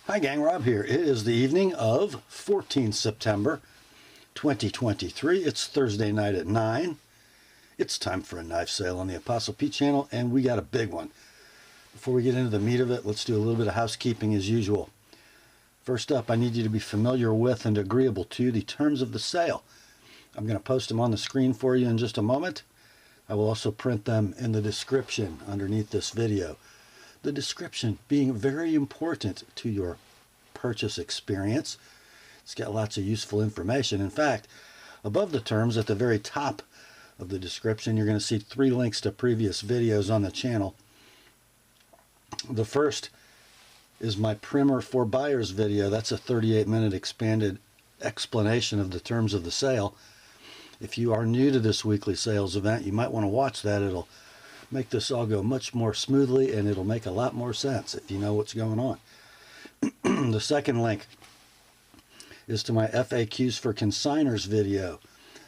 Hi gang, Rob here. It is the evening of 14th September 2023. It's Thursday night at 9. It's time for a knife sale on the Apostle P channel, and we got a big one. Before we get into the meat of it, let's do a little bit of housekeeping as usual. First up, I need you to be familiar with and agreeable to the terms of the sale. I'm going to post them on the screen for you in just a moment. I will also print them in the description underneath this video. The description being very important to your purchase experience. It's got lots of useful information. In fact, above the terms at the very top of the description, you're going to see 3 links to previous videos on the channel. The first is my primer for buyers video. That's a 38-minute expanded explanation of the terms of the sale. If you are new to this weekly sales event, you might want to watch that. It'll make this all go much more smoothly, and it'll make a lot more sense if you know what's going on. The second link is to my FAQs for Consignors video.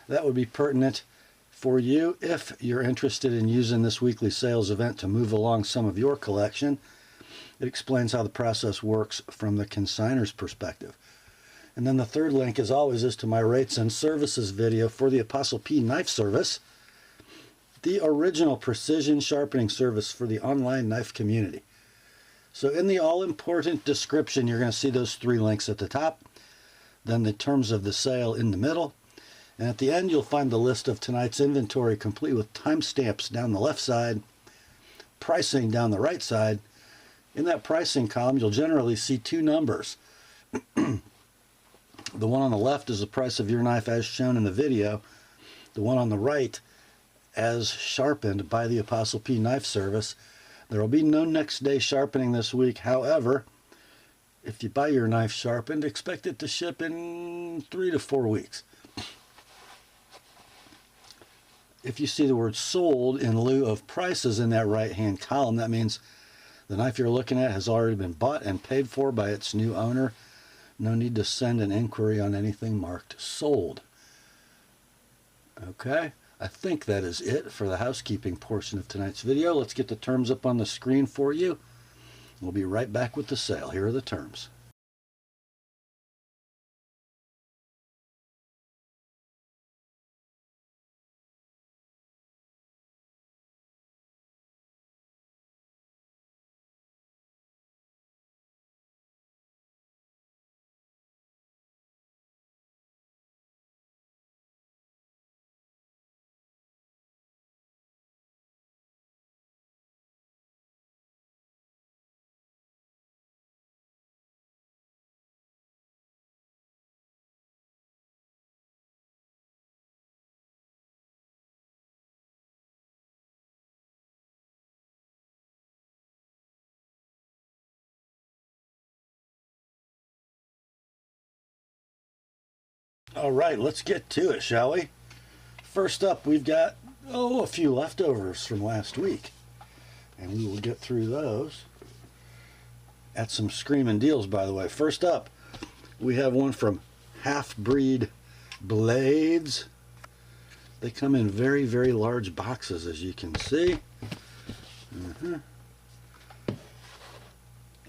That would be pertinent for you if you're interested in using this weekly sales event to move along some of your collection. It explains how the process works from the consignor's perspective. And then the third link, as always, is to my rates and services video for the TheApostleP Knife Service, the original precision sharpening service for the online knife community. So in the all-important description, you're going to see those 3 links at the top, then the terms of the sale in the middle, and at the end you'll find the list of tonight's inventory complete with timestamps down the left side, pricing down the right side. In that pricing column, you'll generally see 2 numbers. The one on the left is the price of your knife as shown in the video. The one on the right as sharpened by the TheApostleP Knife Service. There will be no next day sharpening this week. However, if you buy your knife sharpened, expect it to ship in 3 to 4 weeks. If you see the word sold in lieu of prices in that right hand column, that means the knife you're looking at has already been bought and paid for by its new owner. No need to send an inquiry on anything marked sold. Okay, I think that is it for the housekeeping portion of tonight's video. Let's get the terms up on the screen for you. We'll be right back with the sale. Here are the terms. All right, let's get to it, shall we? First up, we've got, a few leftovers from last week. And we will get through those at some screaming deals, by the way. First up, we have one from Halfbreed Blades. They come in very, very large boxes, as you can see.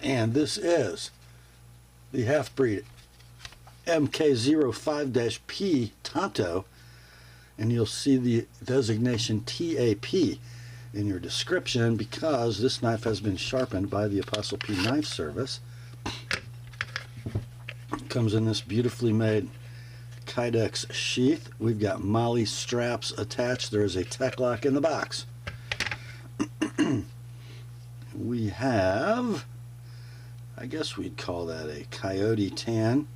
And this is the Halfbreed MK05-P Tanto, and you'll see the designation TAP in your description because this knife has been sharpened by the TheApostleP Knife Service. It comes in this beautifully made Kydex sheath. We've got MOLLE straps attached. There is a tech lock in the box. We have, I guess we'd call that a coyote tan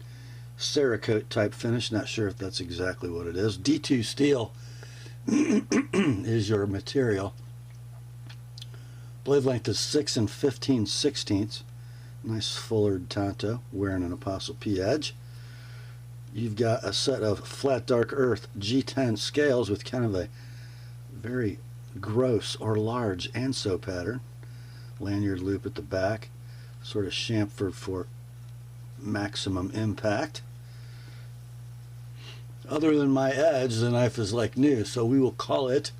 Cerakote type finish. Not sure if that's exactly what it is. D2 steel is your material. Blade length is 6 15/16. Nice fullered Tanto wearing an TheApostleP edge. You've got a set of flat dark earth G10 scales with kind of a very gross or large anso pattern. Lanyard loop at the back, sort of chamfered for maximum impact. Other than my edge, the knife is like new, so we will call it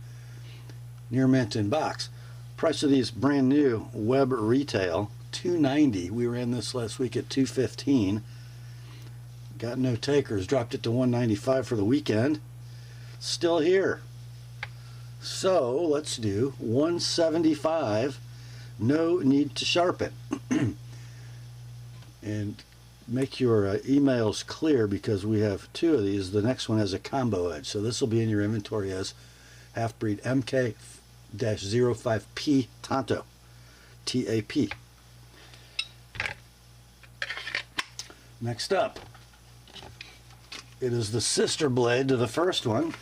near mint in box. Price of these brand new web retail $2.90. We ran this last week at $2.15. Got no takers. Dropped it to $1.95 for the weekend. Still here. So let's do $1.75. No need to sharpen. And make your emails clear, because we have two of these. The next one has a combo edge, so this will be in your inventory as Halfbreed MK-05P Tanto, TAP. Next up, it is the sister blade to the first one.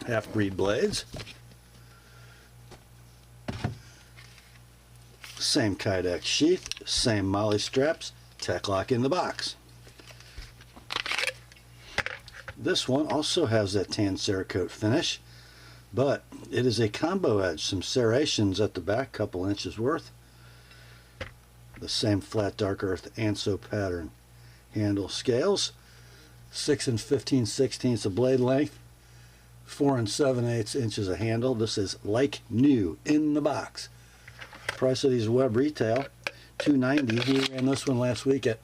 Halfbreed blades. Same Kydex sheath, same molly straps, tech lock in the box. This one also has that tan Cerakote finish, but it is a combo edge, some serrations at the back, couple inches worth. The same flat dark earth Anso pattern handle scales, 6 15/16 of blade length, 4 7/8 inches of handle. This is like new in the box. Price of these web retail $2.90. We ran this one last week at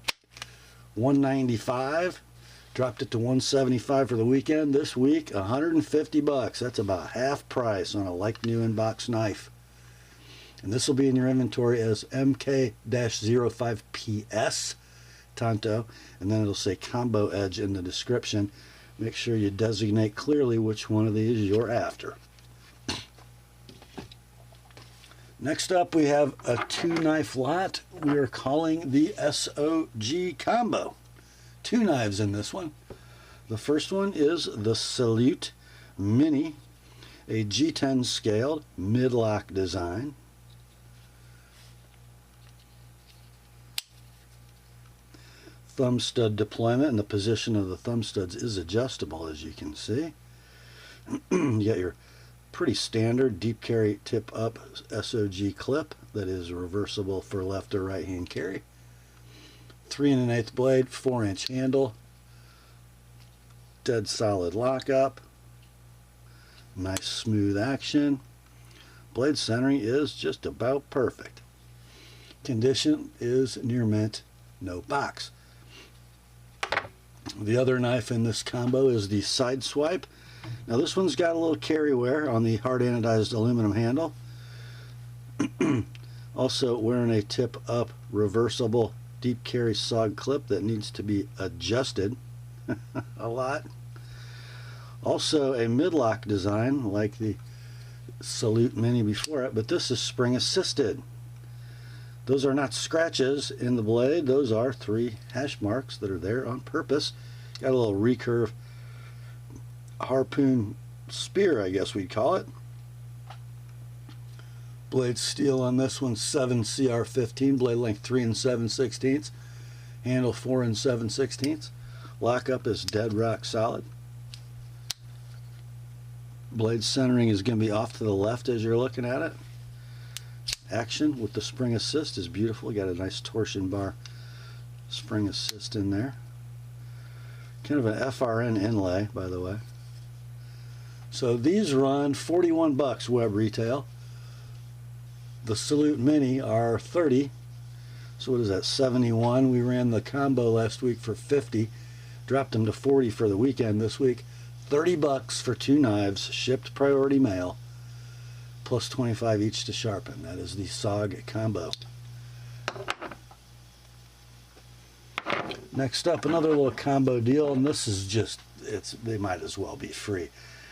$1.95. Dropped it to $1.75 for the weekend. This week $150. That's about half price on a like new in box knife. And this will be in your inventory as MK-05PS Tanto, and then it'll say combo edge in the description. Make sure you designate clearly which one of these you're after. Next up, we have a 2-knife lot we are calling the SOG Combo. 2 knives in this one. The first one is the Salute Mini, a G10 scaled mid-lock design. Thumb stud deployment, and the position of the thumb studs is adjustable, as you can see. You got your pretty standard deep carry tip up SOG clip that is reversible for left or right hand carry. 3 1/8 blade, 4-inch handle, dead solid lockup, nice smooth action. Blade centering is just about perfect. Condition is near mint, no box. The other knife in this combo is the Side Swipe. Now this one's got a little carry wear on the hard anodized aluminum handle. Also wearing a tip up reversible deep carry SOG clip that needs to be adjusted a lot. Also a mid-lock design like the Salute Mini before it, but this is spring assisted. Those are not scratches in the blade, those are 3 hash marks that are there on purpose. Got a little recurve harpoon spear, I guess we'd call it. Blade steel on this one, 7 CR15, blade length 3 7/16, handle 4 7/16. Lockup is dead rock solid. Blade centering is going to be off to the left as you're looking at it. Action with the spring assist is beautiful. Got a nice torsion bar spring assist in there. Kind of an FRN inlay, by the way. So these run $41 web retail. The Salute Mini are $30. So what is that, 71? We ran the combo last week for $50. Dropped them to $40 for the weekend this week. $30 for 2 knives, shipped priority mail, plus $25 each to sharpen. That is the SOG Combo. Next up, another little combo deal, and this is just, they might as well be free.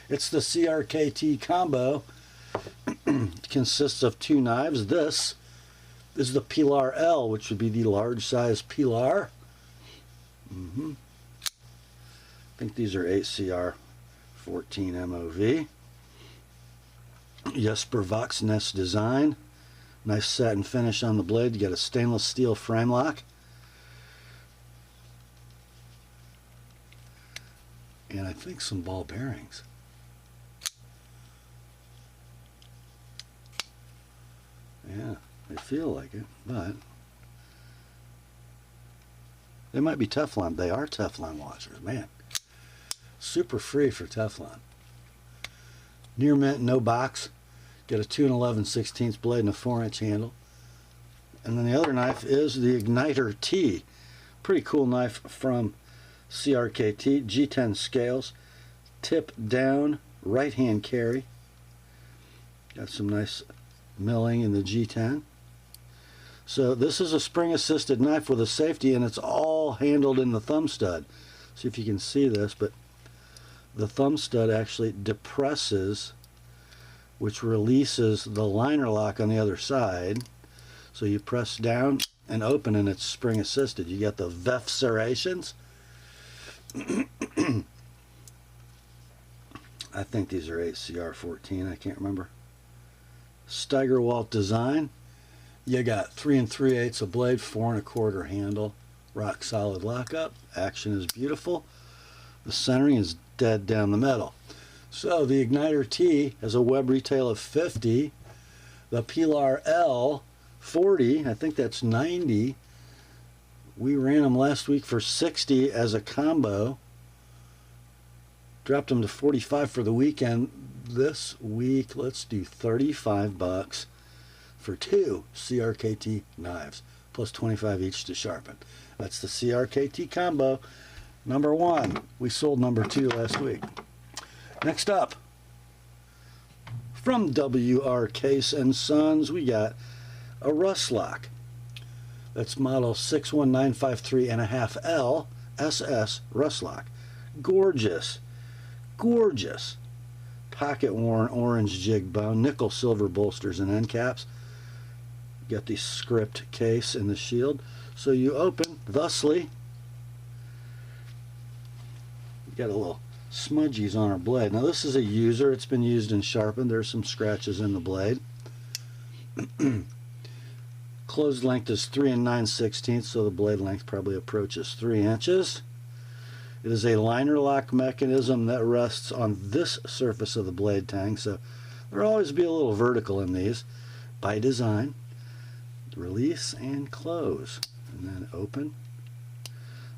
It's the CRKT Combo. It consists of 2 knives. This is the Pilar L, which would be the large size Pilar. I think these are 8CR 14 MOV. Jesper Voxnest design. Nice satin finish on the blade. You got a stainless steel frame lock. And I think some ball bearings. Yeah, they feel like it, but they might be Teflon. They are Teflon washers, man. Super free for Teflon. Near mint, no box. Got a 2 11/16 blade and a 4-inch handle. And then the other knife is the Igniter T. Pretty cool knife from CRKT. G10 scales. Tip down, right hand carry. Got some nice milling in the G10. So this is a spring assisted knife with a safety, and it's all handled in the thumb stud. See if you can see this, but the thumb stud actually depresses, which releases the liner lock on the other side. So you press down and open, and it's spring assisted. You get the VEF serrations. I think these are 8CR14, I can't remember. Steigerwalt design. You got 3 3/8 a blade, 4 1/4 handle, rock solid lockup. Action is beautiful. The centering is dead down the middle. So the Igniter T has a web retail of 50. The Pilar L 40, I think that's 90. We ran them last week for 60 as a combo. Dropped them to 45 for the weekend. This week, let's do 35 bucks for 2 CRKT knives, plus 25 each to sharpen. That's the CRKT combo. Number 1. We sold number 2 last week. Next up, from WR Case & Sons, we got a Russlock. That's model 61953.5L SS Russlock. Gorgeous. Gorgeous. Pocket worn orange jig bone, nickel silver bolsters and end caps. Got the script case in the shield. So you open, thusly, you got a little smudgies on our blade. Now this is a user, it's been used and sharpened. There's some scratches in the blade. Closed length is 3 9/16, so the blade length probably approaches 3 inches. It is a liner lock mechanism that rests on this surface of the blade tang, so there'll always be a little vertical in these by design. Release and close, and then open.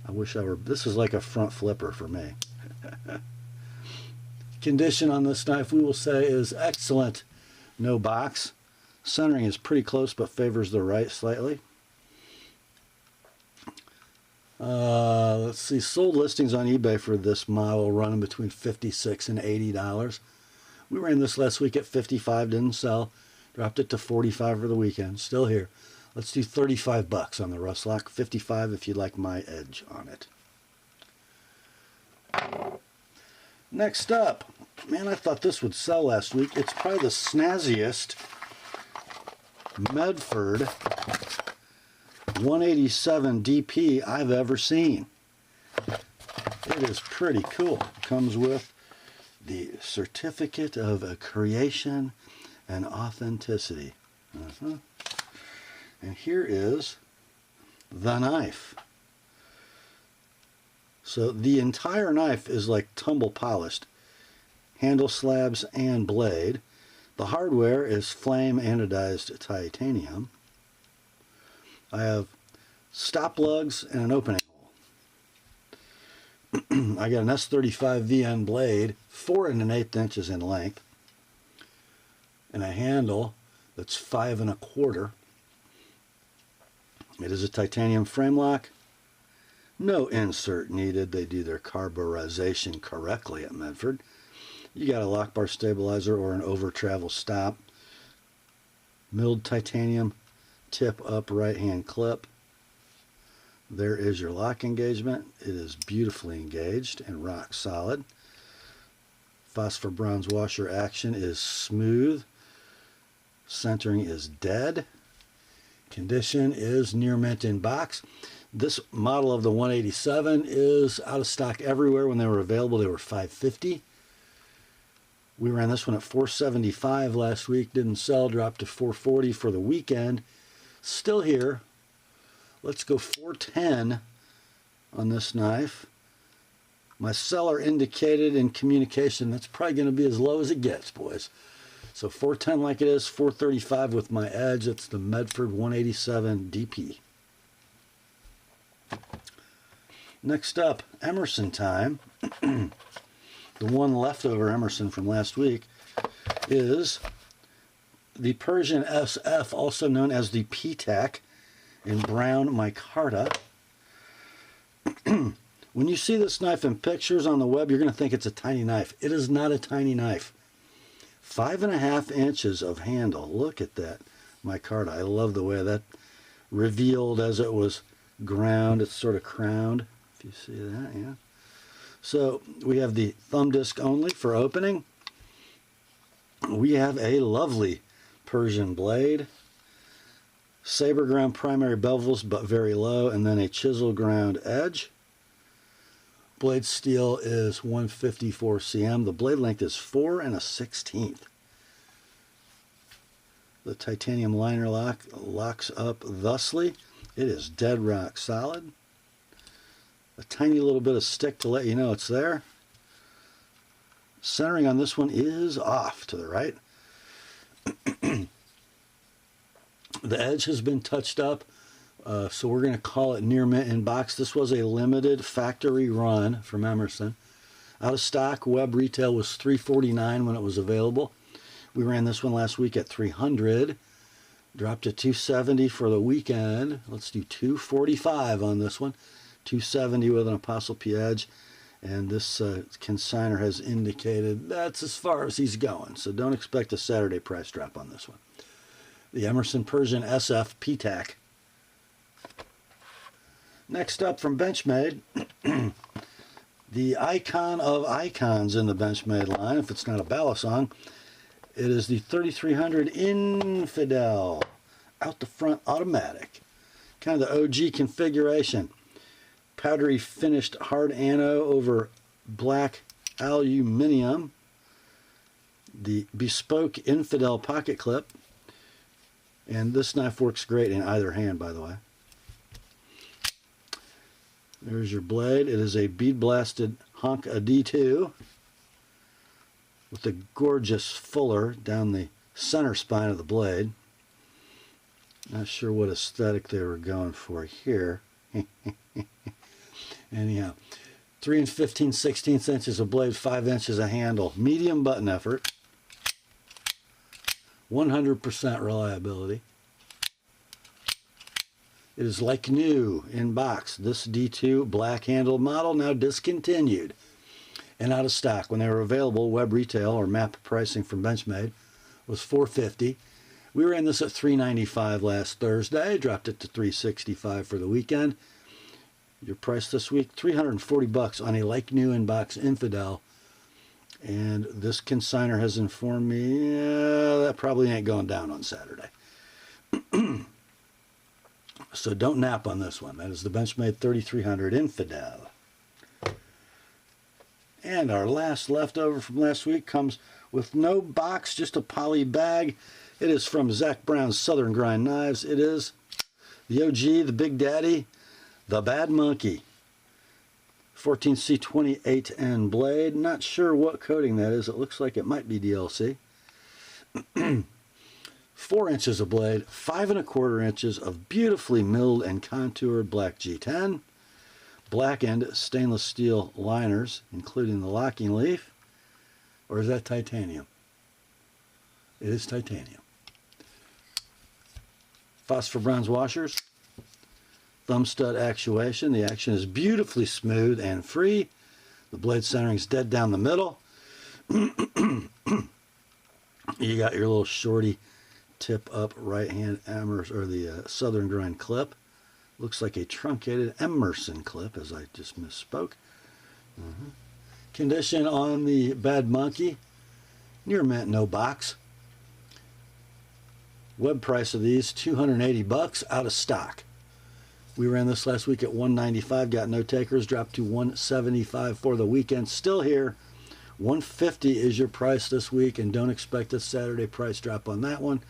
I wish I were, this is like a front flipper for me. Condition on this knife, we will say, is excellent. No box. Centering is pretty close but favors the right slightly. Let's see, sold listings on eBay for this model running between $56 and $80. We ran this last week at $55, didn't sell. Dropped it to $45 for the weekend. Still here. Let's do 35 bucks on the Russlock. $55 if you like my edge on it. Next up, man, I thought this would sell last week. It's probably the snazziest Medford 187 DP I've ever seen. It is pretty cool. It comes with the certificate of creation and authenticity. And here is the knife. So the entire knife is like tumble polished. Handle slabs and blade. The hardware is flame anodized titanium. I have stop lugs and an opening hole. I got an S35 VN blade, 4 1/8 inches in length, and a handle that's 5 1/4. It is a titanium frame lock. No insert needed. They do their carburization correctly at Medford. You got a lock bar stabilizer or an over travel stop. Milled titanium tip up right hand clip. There is your lock engagement. It is beautifully engaged and rock solid. Phosphor bronze washer action is smooth. Centering is dead. Condition is near mint in box. This model of the 187 is out of stock everywhere. When they were available, they were $550. We ran this one at $475 last week. Didn't sell. Dropped to $440 for the weekend. Still here. Let's go $410 on this knife. My seller indicated in communication that's probably going to be as low as it gets, boys. So $410 like it is, $435 with my edge. It's the Medford 187 DP. Next up, Emerson time. The one leftover Emerson from last week is the Persian SF, also known as the P-Tac, in brown micarta. When you see this knife in pictures on the web, you're going to think it's a tiny knife. It is not a tiny knife. 5.5 inches of handle. Look at that micarta. I love the way that revealed as it was ground. It's sort of crowned, if you see that, yeah. So we have the thumb disc only for opening. We have a lovely Persian blade. Saber ground primary bevels, but very low, and then a chisel ground edge. Blade steel is 154 cm. The blade length is 4 1/16. The titanium liner lock locks up thusly. It is dead rock solid. A tiny little bit of stick to let you know it's there. Centering on this one is off to the right. The edge has been touched up, so we're going to call it near mint in box. This was a limited factory run from Emerson. Out of stock, web retail was $349 when it was available. We ran this one last week at $300. Dropped to $270 for the weekend. Let's do $245 on this one. $270 with an Apostle P edge. And this consignor has indicated that's as far as he's going. So don't expect a Saturday price drop on this one. The Emerson Persian SF P-Tac. Next up from Benchmade, the icon of icons in the Benchmade line, if it's not a balisong, it is the 3300 Infidel. Out the front automatic. Kind of the OG configuration. Powdery finished hard ano over black aluminum. The bespoke Infidel pocket clip. And this knife works great in either hand, by the way. There's your blade. It is a bead blasted Honk a D2 with a gorgeous fuller down the center spine of the blade. Not sure what aesthetic they were going for here. Anyhow, 3 15/16 inches of blade, 5 inches of handle. Medium button effort. 100% reliability. It is like new in box. This D2 black handle model now discontinued and out of stock. When they were available, web retail or map pricing from Benchmade was $450. We ran this at $395 last Thursday. Dropped it to $365 for the weekend. Your price this week, $340 on a like new in box Infidel. And this consignor has informed me, that probably ain't going down on Saturday. So don't nap on this one. That is the Benchmade 3300 Infidel. And our last leftover from last week comes with no box, just a poly bag. It is from Zach Brown's Southern Grind Knives. It is the OG, the Big Daddy, the Bad Monkey. 14C28N blade. Not sure what coating that is. It looks like it might be DLC. 4 inches of blade, 5 1/4 inches of beautifully milled and contoured black G10. Blackened stainless steel liners, including the locking leaf. Or is that titanium? It is titanium. Phosphor bronze washers. Thumb stud actuation. The action is beautifully smooth and free. The blade centering is dead down the middle. You got your little shorty tip up right hand Emerson, or the Southern Grind clip. Looks like a truncated Emerson clip, as I just misspoke. Condition on the Bad Monkey, near mint, no box. Web price of these, $280, out of stock. We ran this last week at $195, got no takers, dropped to $175 for the weekend. Still here, $150 is your price this week, and don't expect a Saturday price drop on that one.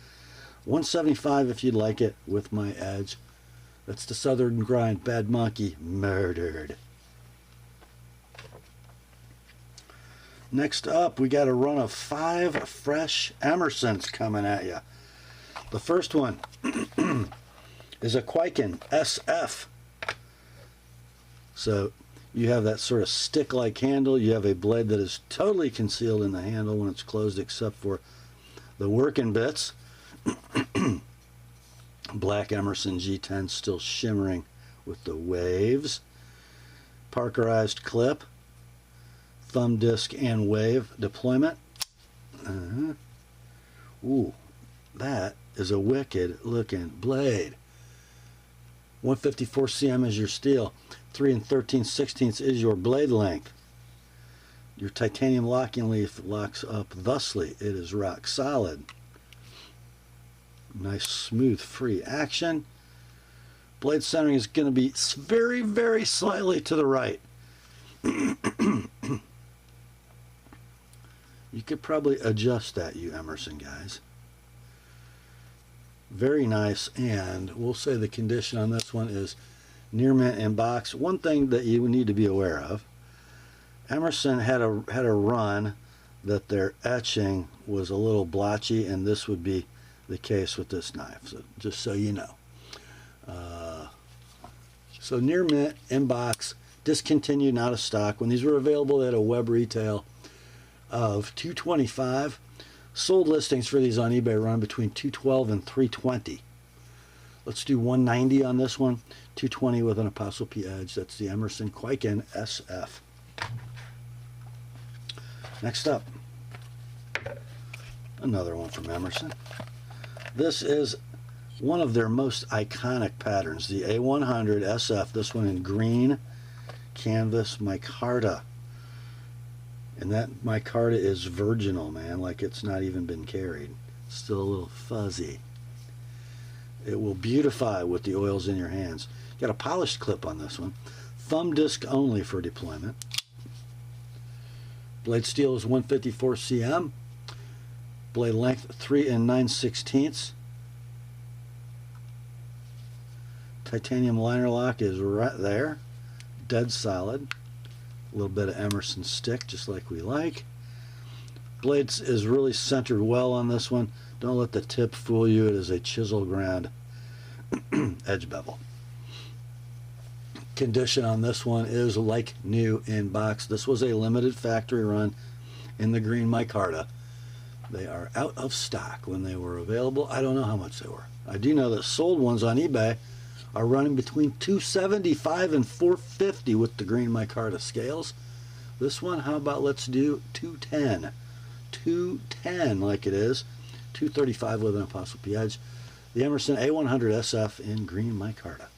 $175 if you'd like it with my edge. That's the Southern Grind Bad Monkey murdered. Next up, we got a run of 5 fresh Emersons coming at you. The first one is a Kwaiken SF. So you have that sort of stick-like handle. You have a blade that is totally concealed in the handle when it's closed, except for the working bits. Black Emerson G10 still shimmering with the waves. Parkerized clip. Thumb disc and wave deployment. Ooh, that is a wicked looking blade. 154 cm is your steel. 3 13/16 is your blade length. Your titanium locking leaf locks up thusly. It is rock solid. Nice smooth free action. Blade centering is going to be very, very slightly to the right. You could probably adjust that, you Emerson guys. Very nice, and we'll say the condition on this one is near mint in box. One thing that you need to be aware of, Emerson had a run that their etching was a little blotchy, and this would be the case with this knife, so just so you know. So near mint in box, discontinued, not a stock. When these were available, they had a web retail of $225. Sold listings for these on eBay run between $212 and $320. Let's do $190 on this one. $220 with an Apostle P edge. That's the Emerson Kwaiken SF. Next up, another one from Emerson. This is one of their most iconic patterns, the A100 SF, this one in green canvas micarta. And that micarta is virginal, man, like it's not even been carried. It's still a little fuzzy. It will beautify with the oils in your hands. Got a polished clip on this one. Thumb disc only for deployment. Blade steel is 154 cm. Blade length 3 9/16. Titanium liner lock is right there. Dead solid. A little bit of Emerson stick, just like we like. Blade is really centered well on this one. Don't let the tip fool you. It is a chisel ground edge bevel. Condition on this one is like new in box. This was a limited factory run in the green micarta. They are out of stock. When they were available, I don't know how much they were. I do know that sold ones on eBay are running between $275 and $450 with the green micarta scales. This one, how about let's do $210. $210 like it is. $235 with an Apostle P edge. The Emerson A100 SF in green micarta.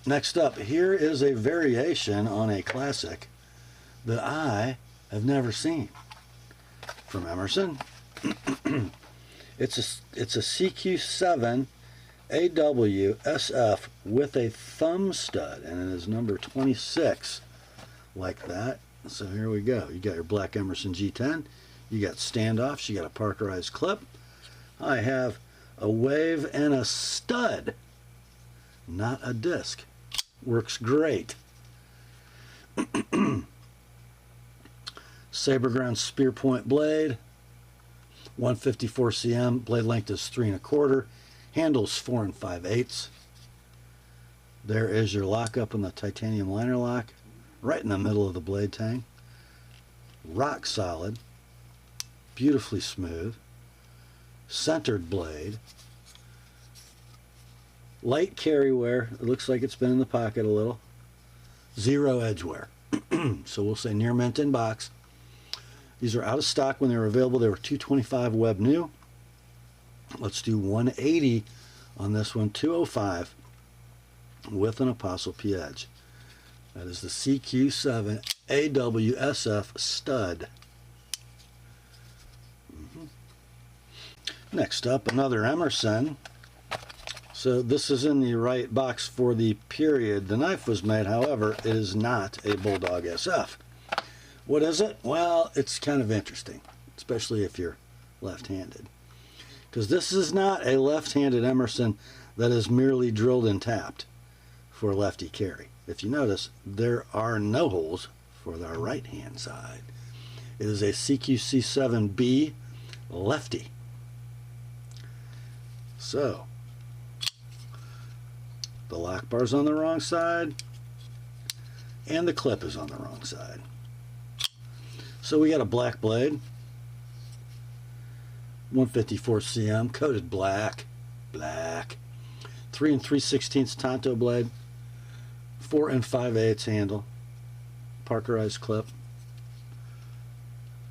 Next up, here is a variation on a classic that I have never seen from Emerson. It's a CQ7 AW SF with a thumb stud, and it is number 26, like that. So here we go. You got your black Emerson G10. You got standoffs. You got a parkerized clip. I have a wave and a stud, not a disc. Works great. Saber ground spear point blade, 154 cm. Blade length is 3 1/4. Handles 4 5/8. There is your lockup on the titanium liner lock, right in the middle of the blade tang. Rock solid, beautifully smooth, centered blade. Light carry wear. It looks like it's been in the pocket a little. Zero edge wear. So we'll say near mint in box. These are out of stock when they were available. They were $225 web new. Let's do $180 on this one. $205 with an Apostle P edge. That is the CQ7 AWSF stud. Next up, another Emerson. So this is in the right box for the period the knife was made. However, it is not a Bulldog SF. What is it? Well, it's kind of interesting, especially if you're left-handed. Because this is not a left-handed Emerson that is merely drilled and tapped for lefty carry. If you notice, there are no holes for the right-hand side. It is a CQC7B lefty. So, the lock bar's on the wrong side, and the clip is on the wrong side. So we got a black blade, 154 cm, coated black. 3 3/16 Tanto blade, 4 5/8 handle, Parkerized clip.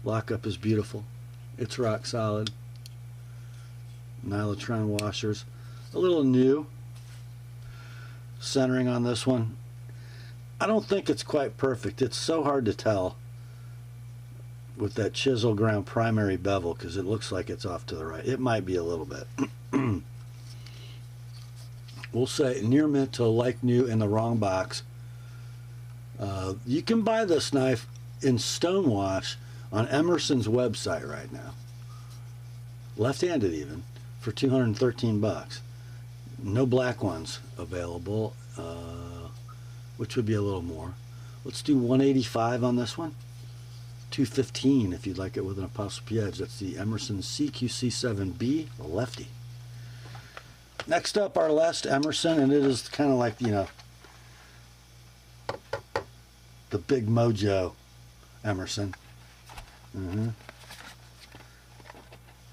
Lockup is beautiful. It's rock solid. Nylotron washers. A little new. Centering on this one. I don't think it's quite perfect. It's so hard to tell with that chisel ground primary bevel because it looks like it's off to the right. It might be a little bit. We'll say near mint to like new in the wrong box. You can buy this knife in stonewash on Emerson's website right now. Left-handed even, for 213 bucks. No black ones available, which would be a little more. Let's do 185 on this one. 215 if you'd like it with an ApostleP edge. That's the Emerson CQC7B Lefty. Next up, our last Emerson, and it is kind of like, you know, the big mojo Emerson.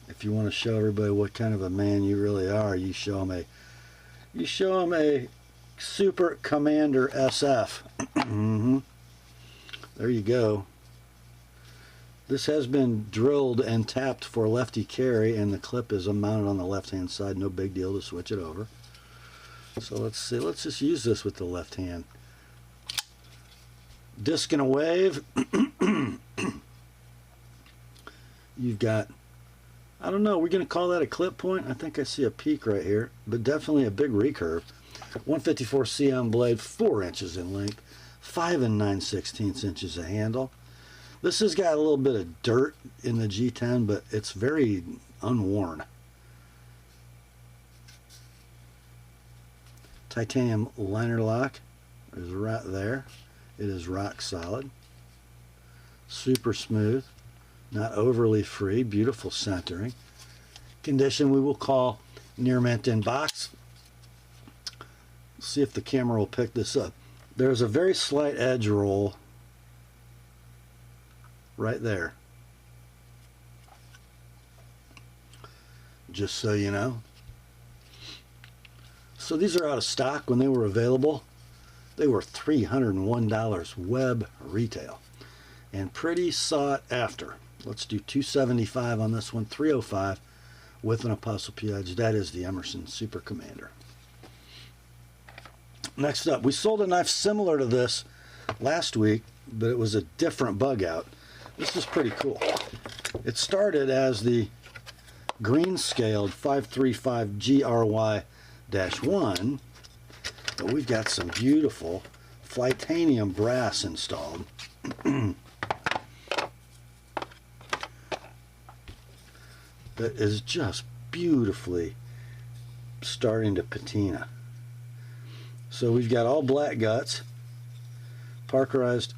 If you want to show everybody what kind of a man you really are, you show them a Super Commander SF. There you go. This has been drilled and tapped for lefty carry, and the clip is mounted on the left-hand side. No big deal to switch it over. So let's see. Let's just use this with the left hand. Disc and a wave. You've got, I don't know, we're going to call that a clip point. I think I see a peak right here, but definitely a big recurve. 154 cm blade, 4 inches in length, 5 9/16 inches of handle. This has got a little bit of dirt in the G10, but it's very unworn. Titanium liner lock is right there. It is rock solid. Super smooth. Not overly free. Beautiful centering. Condition we will call near mint in box. See if the camera will pick this up. There's a very slight edge roll right there. Just so you know. So these are out of stock. When they were available, they were $301 web retail. And pretty sought after. Let's do 275 on this one, 305 with an ApostleP edge. That is the Emerson Super Commander. Next up, we sold a knife similar to this last week, but it was a different Bugout. This is pretty cool. It started as the green scaled 535 GRY-1, but we've got some beautiful Flytanium brass installed. That is just beautifully starting to patina. So we've got all black guts, Parkerized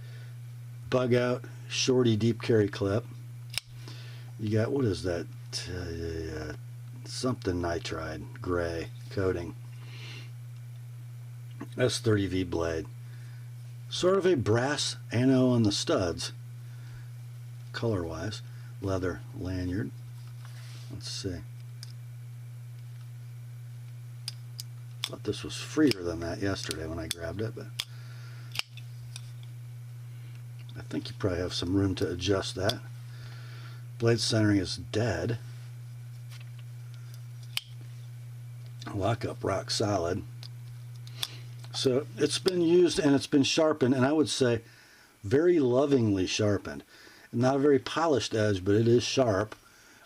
Bugout shorty deep carry clip. You got, what is that? Something nitride gray coating. S30V blade. Sort of a brass ano on the studs, color wise. Leather lanyard. Let's see. Thought this was freer than that yesterday when I grabbed it, but I think you probably have some room to adjust that. Blade centering is dead. Lockup rock solid. So it's been used and it's been sharpened, and I would say very lovingly sharpened. Not a very polished edge, but it is sharp.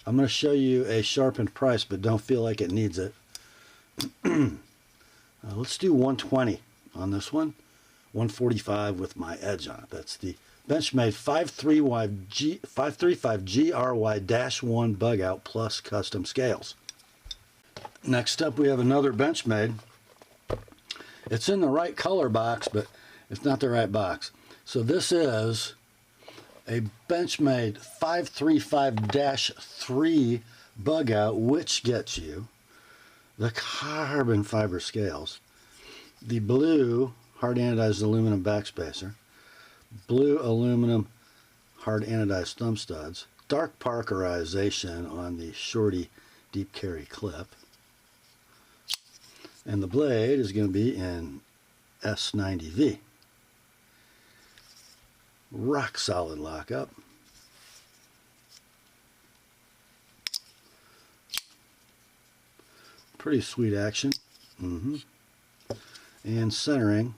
I'm going to show you a sharpened price, but don't feel like it needs it. Let's do 120 on this one. 145 with my edge on it. That's the Benchmade 535 GRY-1 Bugout plus custom scales. Next up, we have another Benchmade. It's in the right color box, but it's not the right box. So this is a Benchmade 535-3 Bugout, which gets you the carbon fiber scales, the blue hard anodized aluminum backspacer, blue aluminum hard anodized thumb studs, dark parkerization on the shorty deep carry clip. And the blade is going to be in S90V. Rock solid lockup. Pretty sweet action. And centering.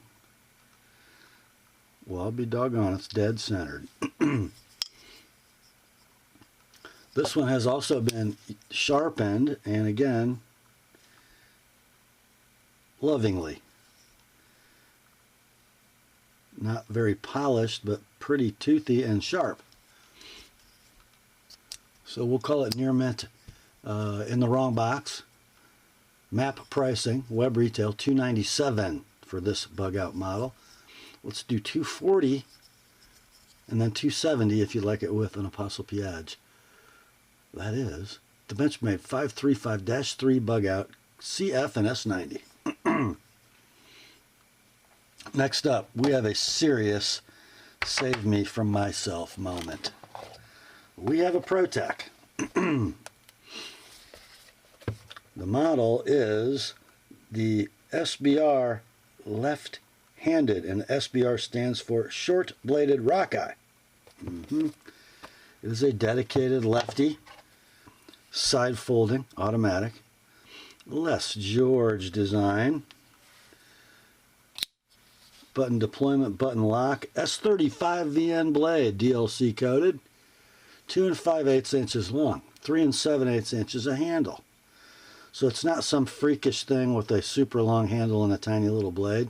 Well, I'll be doggone, it's dead centered. This one has also been sharpened, and again, lovingly. Not very polished, but pretty toothy and sharp. So we'll call it near mint in the wrong box. Map pricing, web retail, $297 for this Bugout model. Let's do $240 and then $270 if you like it with an Apostle-P edge. That is the Benchmade 535-3 Bugout CF and S90. Next up, we have a serious save me from myself moment. We have a Protech. The model is the SBR left-handed, and SBR stands for short-bladed rockeye. It is a dedicated lefty, side-folding, automatic, less George design, button deployment, button lock, S35 VN blade, DLC coated, 2 5/8 inches long, 3 7/8 inches a handle. So it's not some freakish thing with a super long handle and a tiny little blade.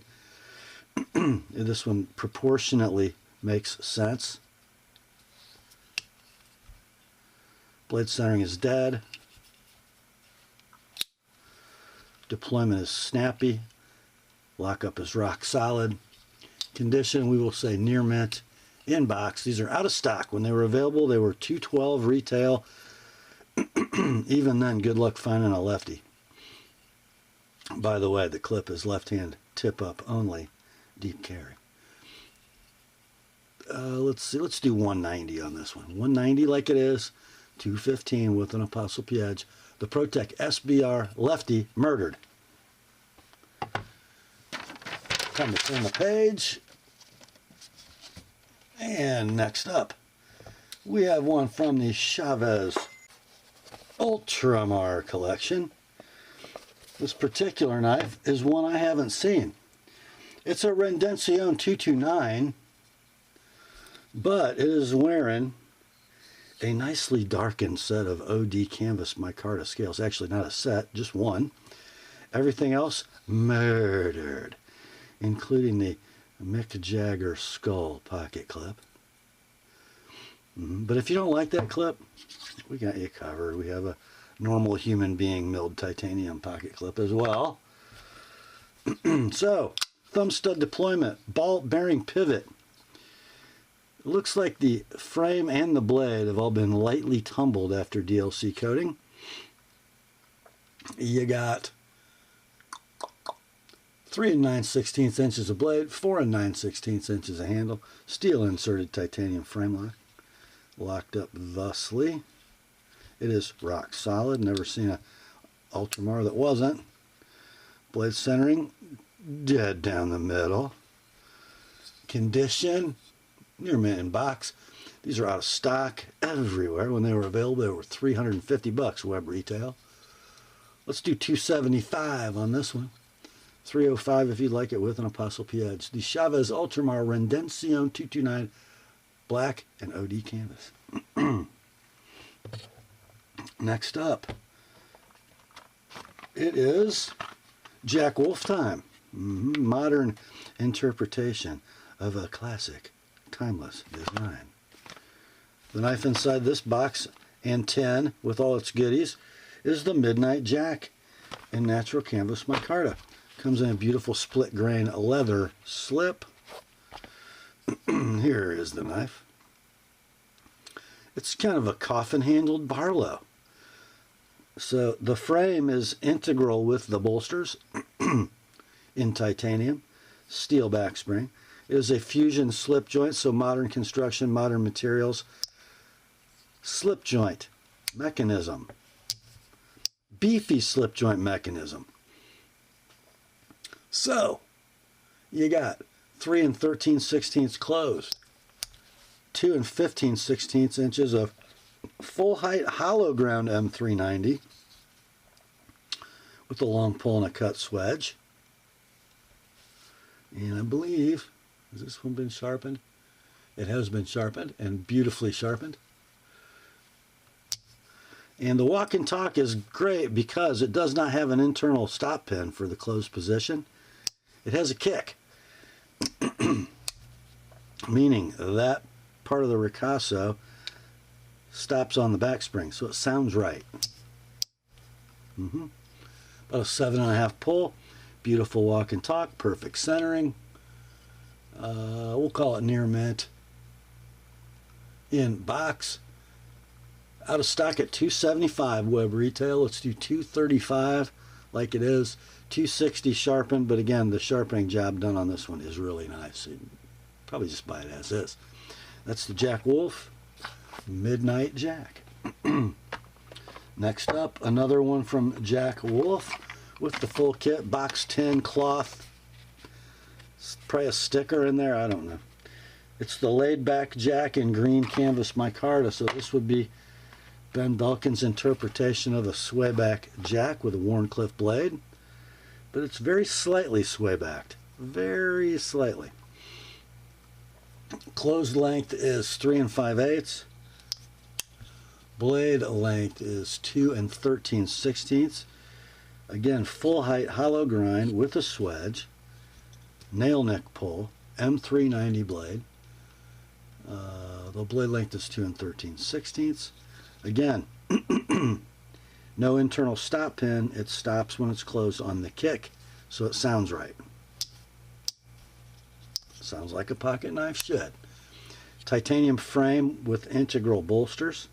This one proportionately makes sense. Blade centering is dead. Deployment is snappy. Lockup is rock solid. Condition, we will say near mint. In box, these are out of stock. When they were available, they were $212 retail. Even then, good luck finding a lefty. By the way, the clip is left-hand tip-up only, deep carry. Let's see, let's do 190 on this one. 190 like it is, 215 with an Apostle-P edge. The Protech SBR lefty murdered. Time to turn the page. And next up, we have one from the Chaves Ultramar collection. This particular knife is one I haven't seen. It's a Rendencion 229, but it is wearing a nicely darkened set of OD canvas micarta scales. Actually, not a set, just one. Everything else murdered, including the Mick Jagger skull pocket clip. But if you don't like that clip, we got you covered. We have a normal human being milled titanium pocket clip as well. So, thumb stud deployment, ball bearing pivot. It looks like the frame and the blade have all been lightly tumbled after DLC coating. You got 3 9/16 inches of blade, 4 9/16 inches of handle, steel inserted titanium frame lock, locked up thusly. It is rock solid. Never seen a Ultramar that wasn't. Blade centering, dead down the middle. Condition, near mint in box. These are out of stock everywhere. When they were available, they were $350 web retail. Let's do $275 on this one. $305 if you'd like it with an Apostle-P edge. The Chaves Ultramar Rendencion 229 black and OD canvas. Next up, it is Jack Wolf time. Modern interpretation of a classic, timeless design. The knife inside this box and tin with all its goodies is the Midnight Jack in natural canvas micarta. Comes in a beautiful split grain leather slip. Here is the knife. It's kind of a coffin handled Barlow. So the frame is integral with the bolsters in titanium, steel back spring. It is a fusion slip joint, so modern construction, modern materials. slip joint mechanism. Beefy slip joint mechanism. So, you got 3 13/16 closed, 2 15/16 inches of full height hollow ground M390 with a long pull and a cut swedge. And I believe, has this one been sharpened? It has been sharpened and beautifully sharpened. And the walk and talk is great because it does not have an internal stop pin for the closed position. It has a kick, meaning that part of the ricasso stops on the back spring, so it sounds right. About a 7.5 pull, beautiful walk and talk, perfect centering. We'll call it near mint. In box, out of stock at $275 web retail. Let's do $235 like it is. $260 sharpened, but again, the sharpening job done on this one is really nice. So probably just buy it as is. That's the Jack Wolf Midnight Jack. Next up, another one from Jack Wolf with the full kit, box tin cloth. Probably a sticker in there, I don't know. It's the laid back Jack in green canvas micarta, so this would be Ben Belkin's interpretation of a swayback Jack with a Wharncliffe blade, but it's very slightly swaybacked, very slightly. Closed length is 3 5/8. Blade length is 2 13/16. Again, full height hollow grind with a swedge, nail neck pull, M390 blade. The blade length is 2 13/16. Again, no internal stop pin. It stops when it's closed on the kick, so it sounds right. Sounds like a pocket knife should. Titanium frame with integral bolsters.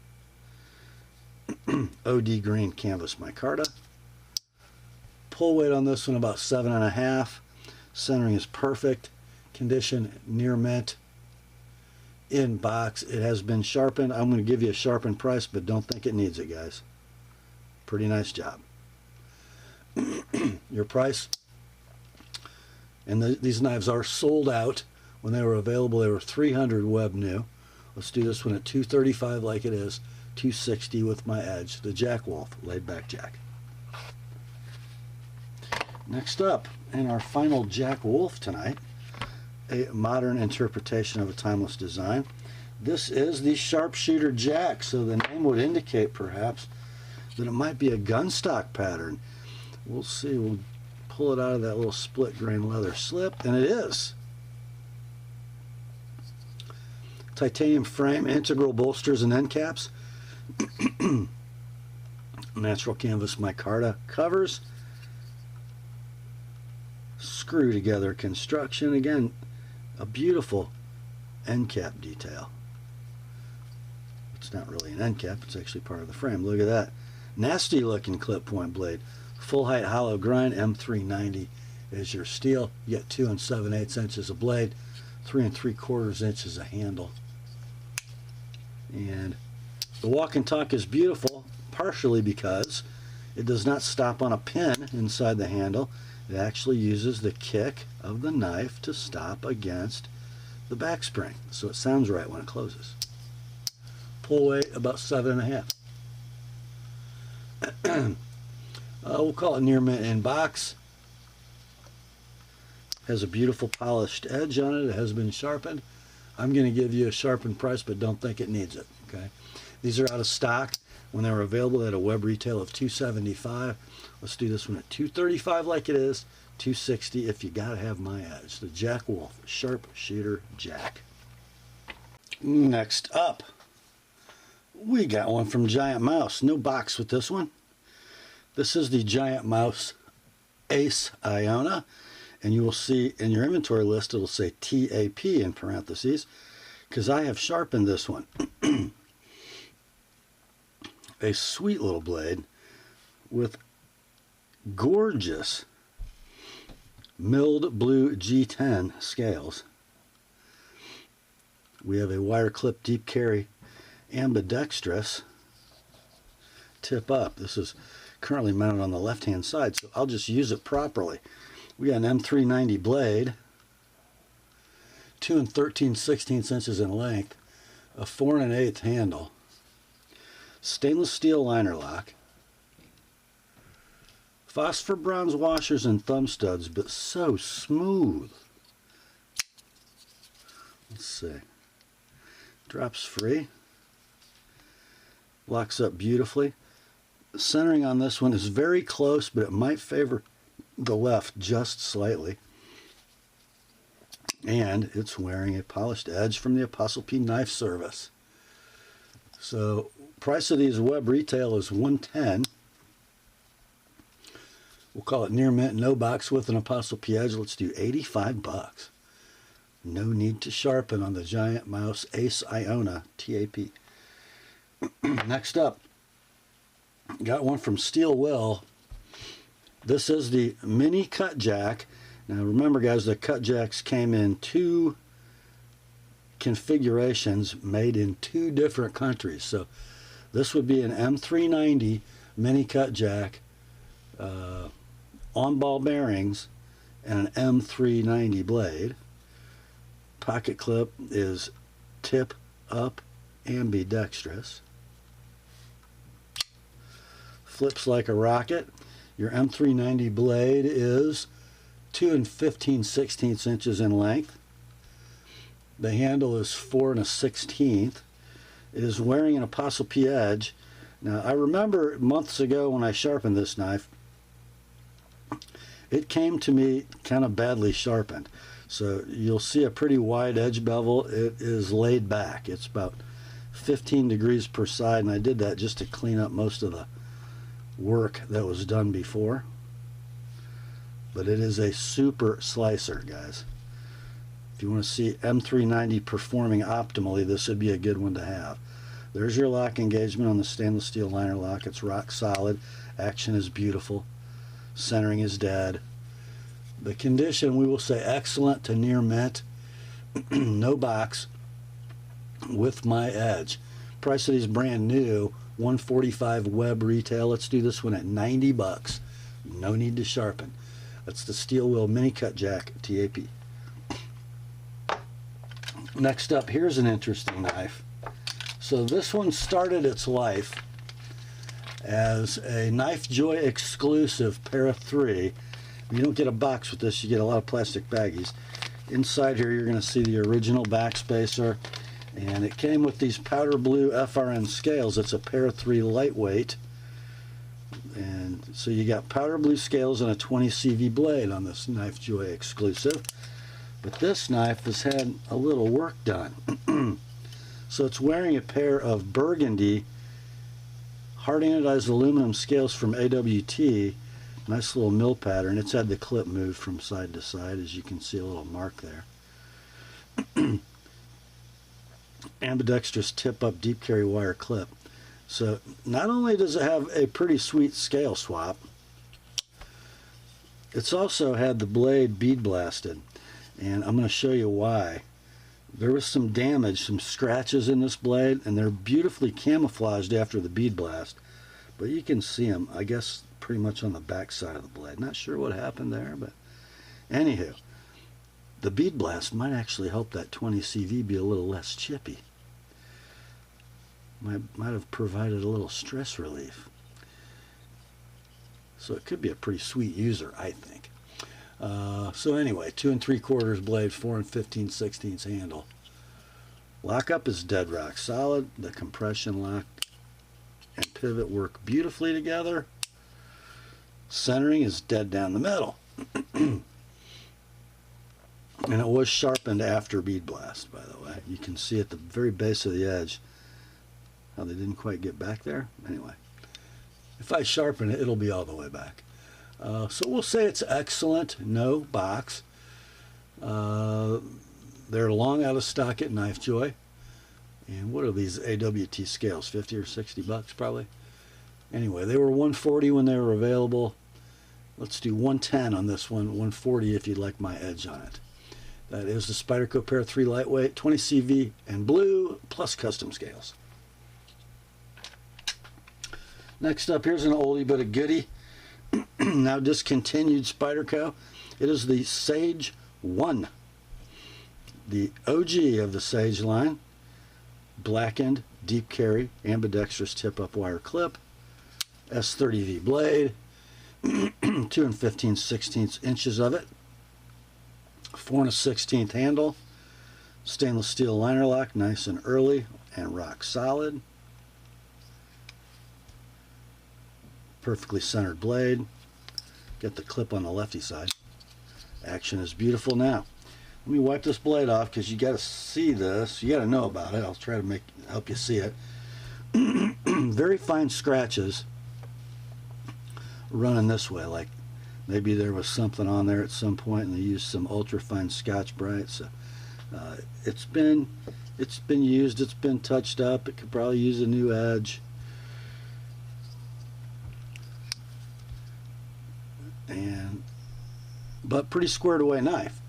OD green canvas micarta. Pull weight on this one about 7.5. Centering is perfect. Condition near mint. In box, it has been sharpened. I'm going to give you a sharpened price, but don't think it needs it, guys. Pretty nice job. Your price, and these knives are sold out. When they were available, they were $300 web new. Let's do this one at $235 like it is. $260 with my edge. The Jack Wolf laid back Jack. Next up, in our final Jack Wolf tonight, a modern interpretation of a timeless design. This is the Sharpshooter Jack, so the name would indicate perhaps that it might be a gun stock pattern. We'll see. We'll pull it out of that little split grain leather slip, and it is. Titanium frame, integral bolsters and end caps. Natural canvas micarta covers. Screw together construction. Again, a beautiful end cap detail. It's not really an end cap, it's actually part of the frame. Look at that. Nasty looking clip point blade. Full height hollow grind, M390 is your steel. You get 2 7/8 inches of blade, 3 3/4 inches of handle. And the walk and talk is beautiful, partially because it does not stop on a pin inside the handle. It actually uses the kick of the knife to stop against the back spring, so it sounds right when it closes. Pull weight about 7.5. We'll call it near mint in box. Has a beautiful polished edge on it. It has been sharpened. I'm going to give you a sharpened price, but don't think it needs it. Okay, these are out of stock. When they were available at a web retail of $275. Let's do this one at $235 like it is. $260 if you gotta have my edge. The Jack Wolf Sharpshooter Jack. Next up, we got one from Giant Mouse. No box with this one. This is the Giant Mouse Ace Iona, and you will see in your inventory list it'll say TAP in parentheses, because I have sharpened this one. A sweet little blade with gorgeous milled blue G10 scales. We have a wire clip deep carry ambidextrous tip up. This is currently mounted on the left-hand side, so I'll just use it properly. We got an M390 blade, 2 13/16 inches in length, a 4 1/8 handle, stainless steel liner lock, phosphor bronze washers and thumb studs, but so smooth. Let's see. Drops free. Locks up beautifully. Centering on this one is very close, but it might favor the left just slightly. And it's wearing a polished edge from the TheApostleP Knife Service. So price of these web retail is $110. We'll call it near mint, no box with an TheApostleP edge. Let's do $85. No need to sharpen on the Giant Mouse Ace Iona TAP. Next up, got one from Steel Will. This is the mini cut jack. Now remember guys, the cut jacks came in 2 configurations made in 2 different countries. So this would be an M390 mini cut jack, on ball bearings, and an M390 blade. Pocket clip is tip up ambidextrous. Flips like a rocket. Your M390 blade is 2 15/16 inches in length. The handle is 4 1/16. It is wearing an TheApostleP edge. Now I remember months ago when I sharpened this knife, it came to me kind of badly sharpened. So you'll see a pretty wide edge bevel. It is laid back. It's about 15 degrees per side, and I did that just to clean up most of the work that was done before. But it is a super slicer, guys. If you want to see M390 performing optimally, this would be a good one to have. There's your lock engagement on the stainless steel liner lock. It's rock solid. Action is beautiful. Centering is dead. The condition, we will say excellent to near mint. No box with my edge. Price of these brand new, $145 web retail. Let's do this one at $90. No need to sharpen. That's the Steel Will Mini Cut Jack TAP. Next up, here's an interesting knife. So this one started its life as a Knife Joy exclusive pair of 3. You don't get a box with this, you get a lot of plastic baggies. Inside here you're going to see the original backspacer, and it came with these powder blue FRN scales. It's a pair of 3 lightweight, and so you got powder blue scales and a 20 CV blade on this Knife Joy exclusive. But this knife has had a little work done. So it's wearing a pair of burgundy hard anodized aluminum scales from AWT. Nice little mill pattern. It's had the clip moved from side to side, as you can see a little mark there. Ambidextrous tip up deep carry wire clip. So not only does it have a pretty sweet scale swap, it's also had the blade bead blasted, and I'm going to show you why. There was some damage, some scratches in this blade, and they're beautifully camouflaged after the bead blast, but you can see them, I guess, pretty much on the back side of the blade. Not sure what happened there, but anywho, the bead blast might actually help that 20 CV be a little less chippy. Might have provided a little stress relief. So it could be a pretty sweet user, I think. So anyway, 2 3/4 blade, 4 15/16 handle. Lockup is dead rock solid. The compression lock and pivot work beautifully together. Centering is dead down the middle. And it was sharpened after bead blast, by the way. You can see at the very base of the edge how they didn't quite get back there. Anyway, if I sharpen it, it'll be all the way back. So we'll say it's excellent, no box. They're long out of stock at Knife Joy. And what are these AWT scales? 50 or 60 bucks probably. Anyway, they were $140 when they were available. Let's do $110 on this one, $140 if you'd like my edge on it. That is the Spyderco Pair 3 lightweight, 20 CV and blue, plus custom scales. Next up, here's an oldie but a goodie. Now discontinued Spyderco. It is the Sage 1. The OG of the Sage line. Blackened, deep carry, ambidextrous tip-up wire clip. S30V blade. 2 15/16 inches of it. 4 1/16 handle. Stainless steel liner lock, nice and early and rock solid. Perfectly centered blade. Get the clip on the lefty side. Action is beautiful. Now, let me wipe this blade off because you got to see this. You got to know about it. I'll try to help you see it. Very fine scratches running this way, like maybe there was something on there at some point and they used some ultra fine Scotch-Brite. So it's been used, it's been touched up. It could probably use a new edge. But pretty squared away knife.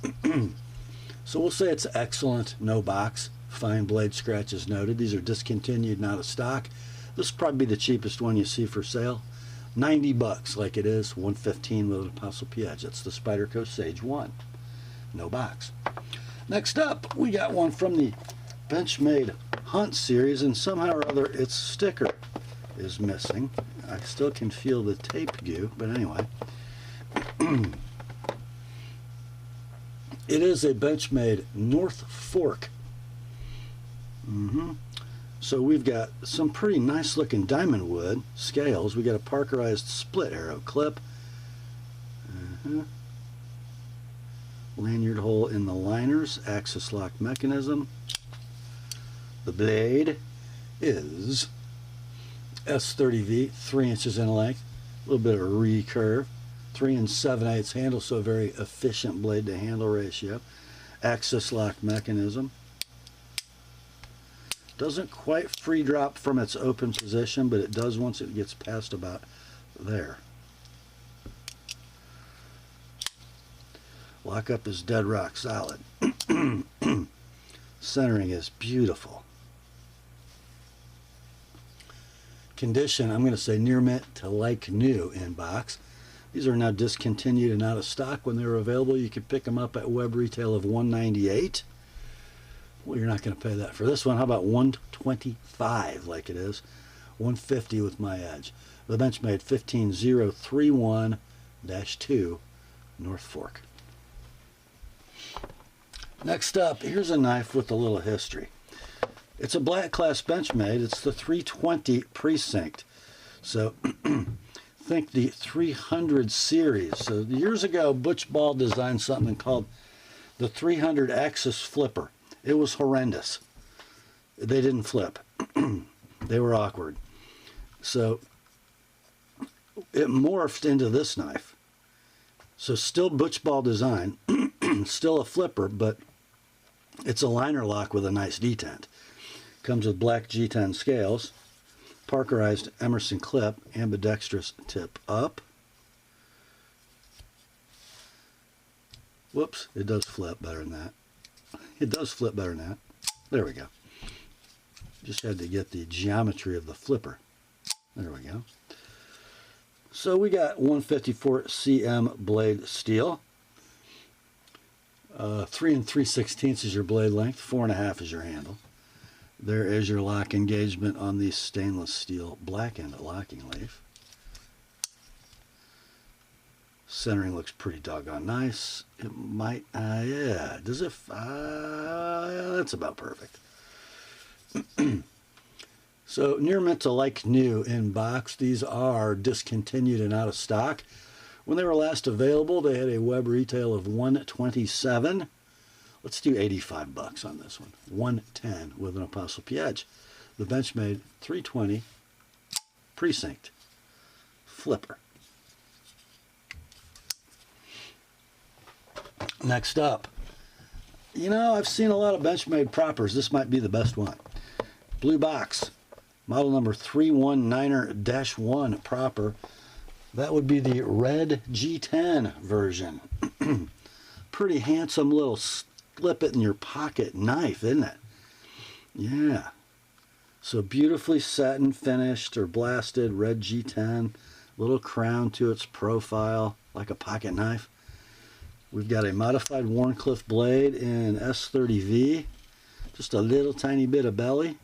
So we'll say it's excellent, no box, fine blade scratches noted. These are discontinued, not a stock. This will probably be the cheapest one you see for sale. 90 bucks like it is, 115 with an Apostle P edge. That's the Spyderco Sage 1. No box. Next up, we got one from the Benchmade Hunt series, and somehow or other its sticker is missing. I still can feel the tape goo, but anyway. It is a Benchmade North Fork. So we've got some pretty nice looking diamond wood scales. We got a parkerized split arrow clip. Lanyard hole in the liners, axis lock mechanism. The blade is S30V, 3 inches in length, a little bit of a recurve. 3 7/8 handle, so a very efficient blade to handle ratio. Axis lock mechanism. Doesn't quite free drop from its open position, but it does once it gets past about there. Lockup is dead rock solid. Centering is beautiful. Condition, I'm going to say near mint to like new in box. These are now discontinued and out of stock. When they were available, you could pick them up at web retail of $198. Well, you're not going to pay that for this one. How about $125 like it is? $150 with my edge. The Benchmade 15031-2 North Fork. Next up, here's a knife with a little history. It's a black class Benchmade. It's the 320 Precinct. So think the 300 series. So years ago, Butch Ball designed something called the 300 axis flipper. It was horrendous. They didn't flip. They were awkward. So it morphed into this knife. So still Butch Ball design, still a flipper, but it's a liner lock with a nice detent. Comes with black G10 scales. Parkerized Emerson clip, ambidextrous tip up. Whoops, it does flip better than that. It does flip better than that. There we go. Just had to get the geometry of the flipper. There we go. So we got 154 cm blade steel. 3 3/16 is your blade length, 4.5 is your handle. There is your lock engagement on the stainless steel blackened locking leaf. Centering looks pretty doggone nice. It might, yeah, does it, that's about perfect. So near mint to like new in box. These are discontinued and out of stock. When they were last available, they had a web retail of $127. Let's do 85 bucks on this one. 110 with an Apostle P edge. The Benchmade 320 Precinct flipper. Next up, you know, I've seen a lot of Benchmade proppers. This might be the best one. Blue box, model number 319er-1 propper. That would be the red G10 version. Pretty handsome little slip it in your pocket knife, isn't it? Yeah. So beautifully satin finished or blasted red G10, little crown to its profile like a pocket knife. We've got a modified Wharncliffe blade in S30V, just a little tiny bit of belly.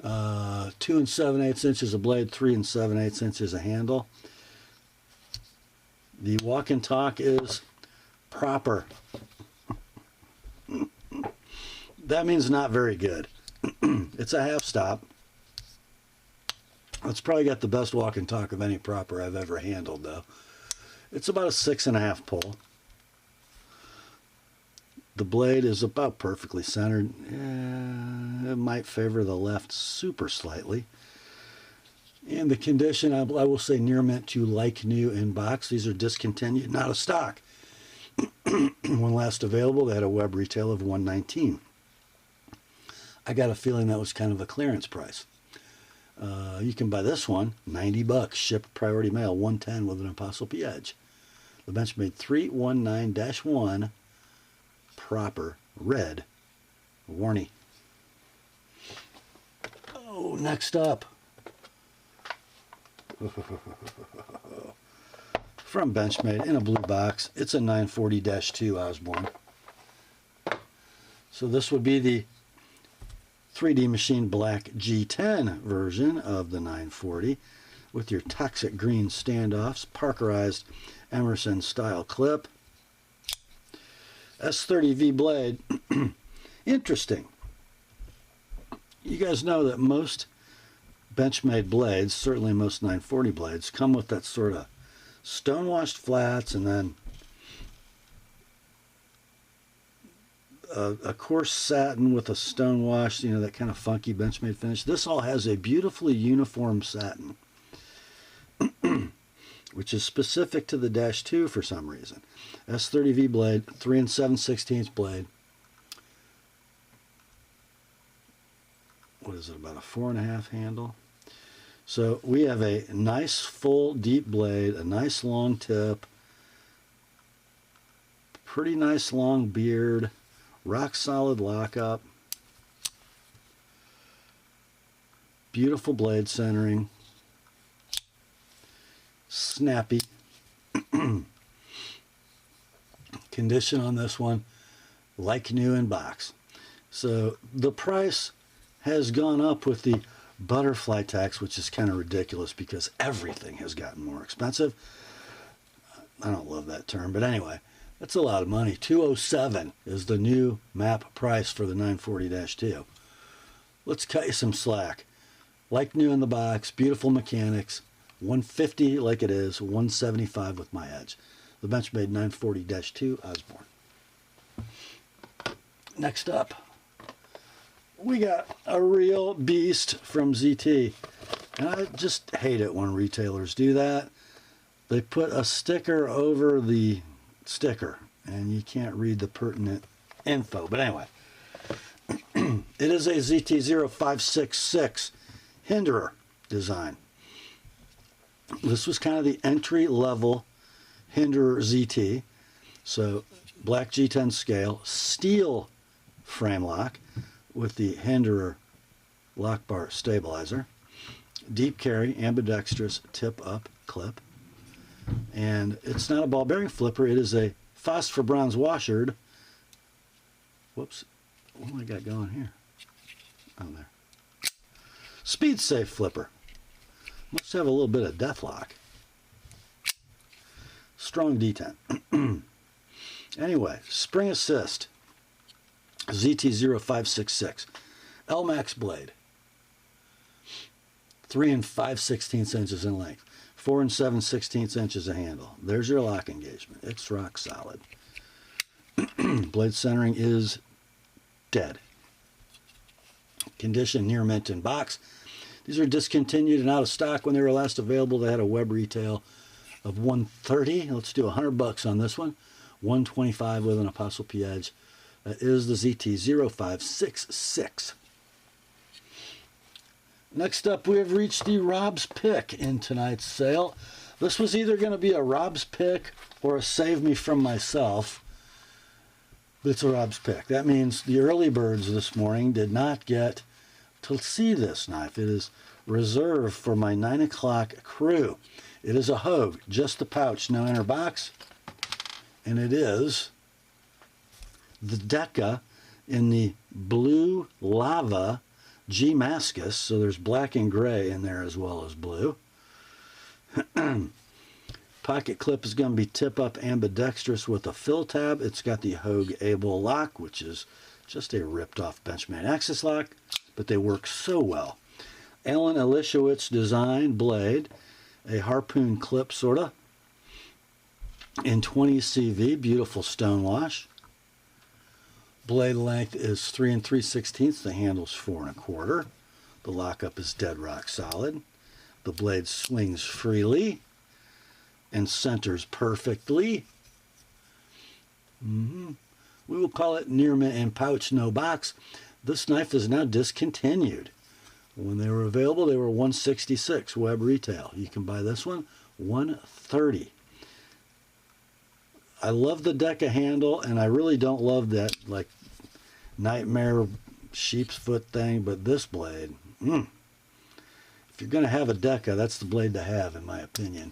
2 7/8 inches of blade, 3 7/8 inches of handle. The walk and talk is proper. That means not very good. It's a half stop. It's probably got the best walk and talk of any proper I've ever handled, though. It's about a 6.5 pull. The blade is about perfectly centered. It might favor the left super slightly. And the condition, I will say near mint to like new in box. These are discontinued, not a stock. When last available, they had a web retail of $119. I got a feeling that was kind of a clearance price. You can buy this one, $90, shipped priority mail, $110 with an ApostleP edge. The Benchmade 319-1 proper red warning. Oh, next up. From Benchmade in a blue box, it's a 940-2 Osborne. So this would be the 3D Machine Black G10 version of the 940 with your toxic green standoffs, Parkerized Emerson style clip. S30V blade. Interesting. You guys know that most Benchmade blades, certainly most 940 blades, come with that sort of stone-washed flats and then a coarse satin with a stone-washed, you know, that kind of funky Benchmade finish. This all has a beautifully uniform satin, which is specific to the Dash 2 for some reason. S30V blade, 3 7/16 blade. What is it, about a 4.5 handle? So we have a nice full deep blade, a nice long tip, pretty nice long beard, rock solid lockup, beautiful blade centering, snappy. Condition on this one, like new in box. So the price has gone up with the butterfly tax, which is kind of ridiculous because everything has gotten more expensive. I don't love that term, but anyway, that's a lot of money. $207 is the new map price for the 940-2. Let's cut you some slack. Like new in the box, beautiful mechanics, $150 like it is, $175 with my edge. The Benchmade 940-2 Osborne. Next up, we got a real beast from ZT. And I just hate it when retailers do that. They put a sticker over the sticker and you can't read the pertinent info. But anyway, it is a ZT0566 Hinderer design. This was kind of the entry-level Hinderer ZT. So black G10 scale, steel frame lock with the Hinderer lock bar stabilizer, deep carry, ambidextrous tip-up clip, and it's not a ball bearing flipper, it is a phosphor bronze washered. Whoops, what do I got going here? Oh, there. Speed safe flipper. Must have a little bit of death lock. Strong D10. Anyway, spring assist. ZT0566. LMAX blade. 3 5/16 inches in length. 4 7/16 inches of handle. There's your lock engagement. It's rock solid. Blade centering is dead. Condition near mint in box. These are discontinued and out of stock when they were last available. They had a web retail of $130. Let's do $100 on this one. $125 with an ApostleP edge. That is the ZT0566. Next up, we have reached the Rob's Pick in tonight's sale. This was either going to be a Rob's Pick or a Save Me From Myself. But it's a Rob's pick. That means the early birds this morning did not get to see this knife. It is reserved for my 9 o'clock crew. It is a Hogue, just the pouch, no inner box. And it is the Deca in the blue lava G-Mascus. So there's black and gray in there as well as blue. Pocket clip is going to be tip-up ambidextrous with a fill tab. It's got the Hogue Able lock, which is just a ripped-off Benchmade axis lock, but they work so well. Alan Elishowitz design blade, a harpoon clip sorta, in 20 CV, beautiful stonewash. Blade length is 3 3/16. The handle's 4 1/4. The lockup is dead rock solid. The blade swings freely and centers perfectly. We will call it near mint and pouch, no box. This knife is now discontinued. When they were available, they were $166 web retail. You can buy this one $130. I love the Deca handle, and I really don't love that like nightmare sheep's foot thing, but this blade, if you're going to have a Deca, that's the blade to have, in my opinion.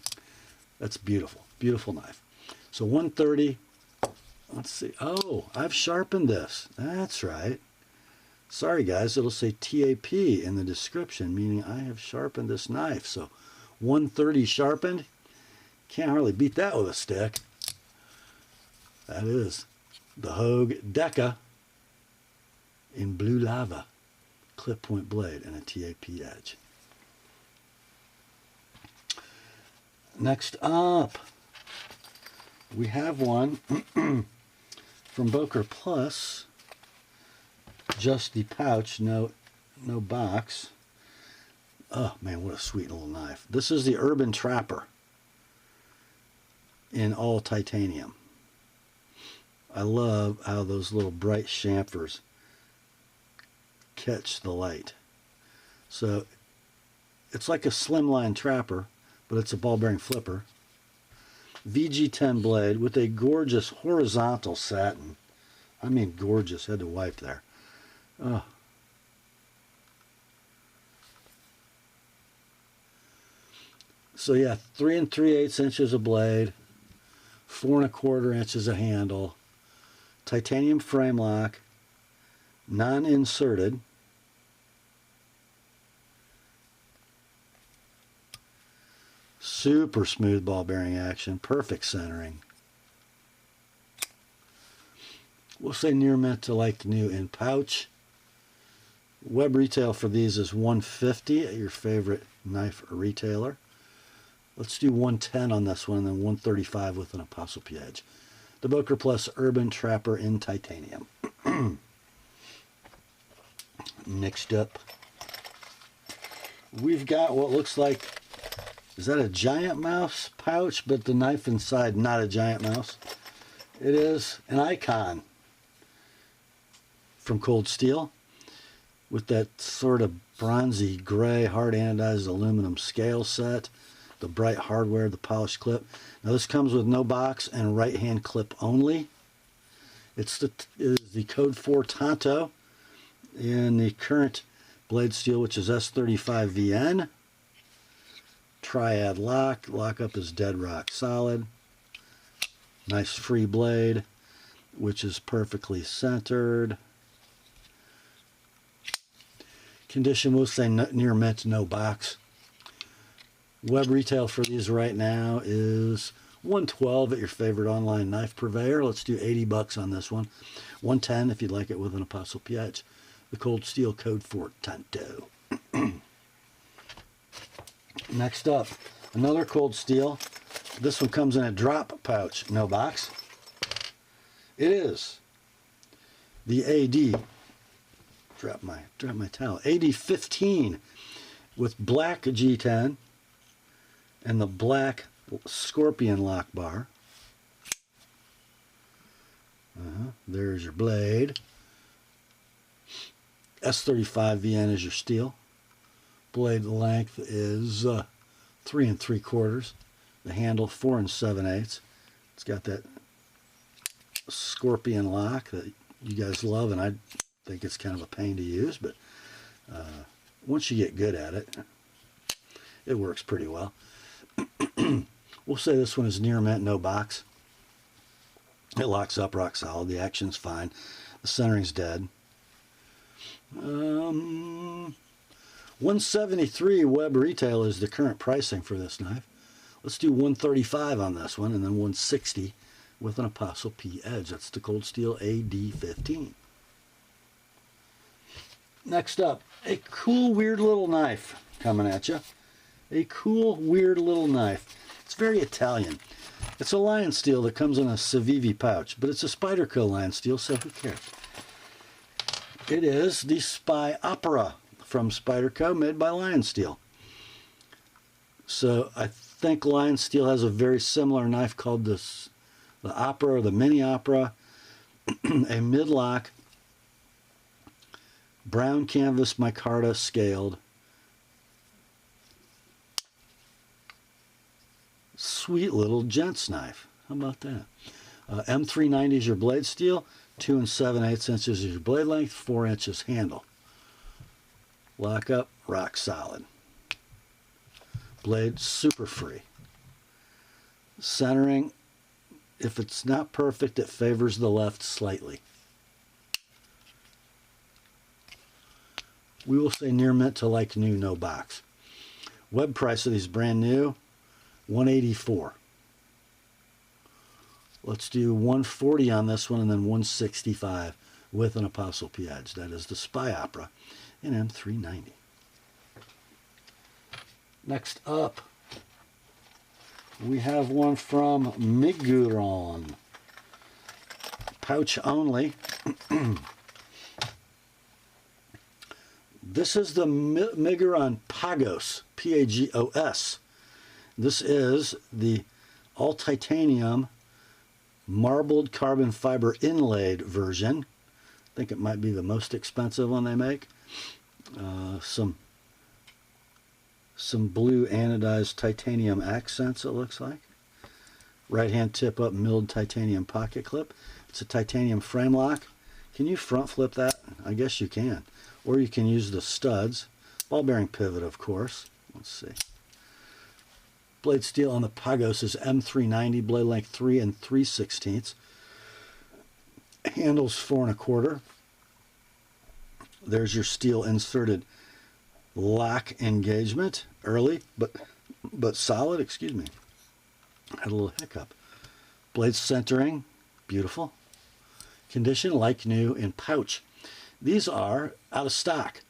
That's beautiful. Beautiful knife. So $130. Let's see. Oh, I've sharpened this. That's right. Sorry, guys. It'll say TAP in the description, meaning I have sharpened this knife. So $130 sharpened. Can't hardly beat that with a stick. That is the Hogue Deca in blue lava. Clip point blade and a TAP edge. Next up, we have one from Boker Plus, just the pouch, no box. Oh man, what a sweet little knife. This is the Urban Trapper in all titanium. I love how those little bright chamfers catch the light. So it's like a slimline trapper, but it's a ball bearing flipper. VG10 blade with a gorgeous horizontal satin. I mean gorgeous, had to wipe there. Oh. So yeah, 3 3/8 inches of blade, 4 1/4 inches of handle, titanium frame lock, non-inserted. Super smooth ball bearing action, perfect centering. We'll say near mint to like new in pouch. Web retail for these is $150 at your favorite knife retailer. Let's do $110 on this one, and then $135 with an ApostleP edge. The Boker Plus Urban Trapper in titanium. Next up, we've got what looks like, is that a giant mouse pouch, but the knife inside not a giant mouse? It is an Icon from Cold Steel with that sort of bronzy gray hard anodized aluminum scale set, the bright hardware, the polished clip. Now this comes with no box and right hand clip only. It is the Code 4 Tanto in the current blade steel, which is S35VN. Triad lock. Lockup is dead rock solid. Nice free blade, which is perfectly centered. Condition, we'll say near mint, no box. Web retail for these right now is $112 at your favorite online knife purveyor. Let's do $80 on this one. $110 if you'd like it with an ApostleP edge. The Cold Steel Code 4 Tanto. Next up, another Cold Steel. This one comes in a drop pouch, no box. It is the AD, drop my towel, AD15 with black G10 and the black Scorpion lock bar. There's your blade. S35VN is your steel. Blade length is 3 3/4. The handle 4 7/8. It's got that scorpion lock that you guys love, and I think it's kind of a pain to use, but once you get good at it, it works pretty well. We'll say this one is near mint, no box. It locks up rock solid. The action's fine. The centering's dead. 173 web retail is the current pricing for this knife. Let's do 135 on this one, and then 160 with an Apostle P edge. That's the Cold Steel AD15. Next up, a cool, weird little knife coming at you. A cool, weird little knife. It's very Italian. It's a lion steel that comes in a Civivi pouch, but it's a Spyderco lion steel, so who cares? It is the Spy Opera from Spyderco, made by Lion Steel. So I think Lion Steel has a very similar knife called the Opera or the Mini Opera, a mid-lock, brown canvas micarta scaled. Sweet little gent's knife. How about that? M390 is your blade steel, 2 7/8 inches is your blade length, 4 inches handle. Lock up, rock solid. Blade super free. Centering, if it's not perfect, it favors the left slightly. We will say near mint to like new, no box. Web price of these brand new, $184. Let's do 140 on this one, and then 165 with an Apostle P edge. That is the Spy Opera in M390. Next up, we have one from Miguron. Pouch only. This is the Miguron Pagos, P-A-G-O-S. This is the all titanium marbled carbon fiber inlaid version. I think it might be the most expensive one they make. Some blue anodized titanium accents, it looks like. Right hand tip up milled titanium pocket clip. It's a titanium frame lock. Can you front flip that? I guess you can. Or you can use the studs. Ball bearing pivot, of course. Let's see. Blade steel on the Pagos is M390, blade length 3 3/16. Handles 4 1/4. There's your steel inserted lock engagement. Early, but solid, excuse me. Had a little hiccup. Blade centering, beautiful. Condition like new in pouch. These are out of stock.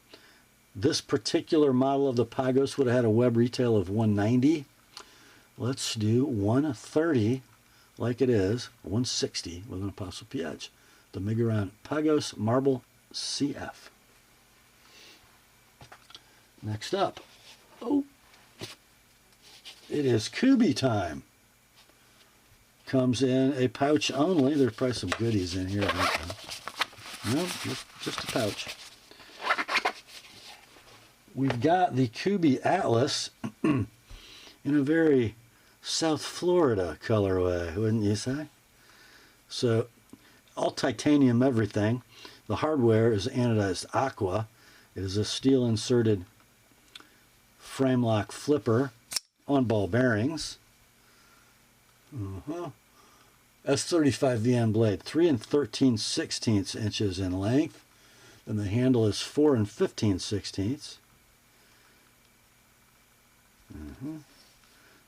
This particular model of the Pagos would have had a web retail of $190. Let's do 130 like it is, 160 with an Apostle P edge. The Miguron Pagos Marble CF. Next up, it is Kubi time. Comes in a pouch only. There's probably some goodies in here. No, just a pouch. We've got the Kubi Atlas in a very South Florida colorway, wouldn't you say? So, all titanium everything. The hardware is anodized aqua. It is a steel inserted frame lock flipper on ball bearings. S35 VN blade, 3 13/16 inches in length. And the handle is 4 15/16.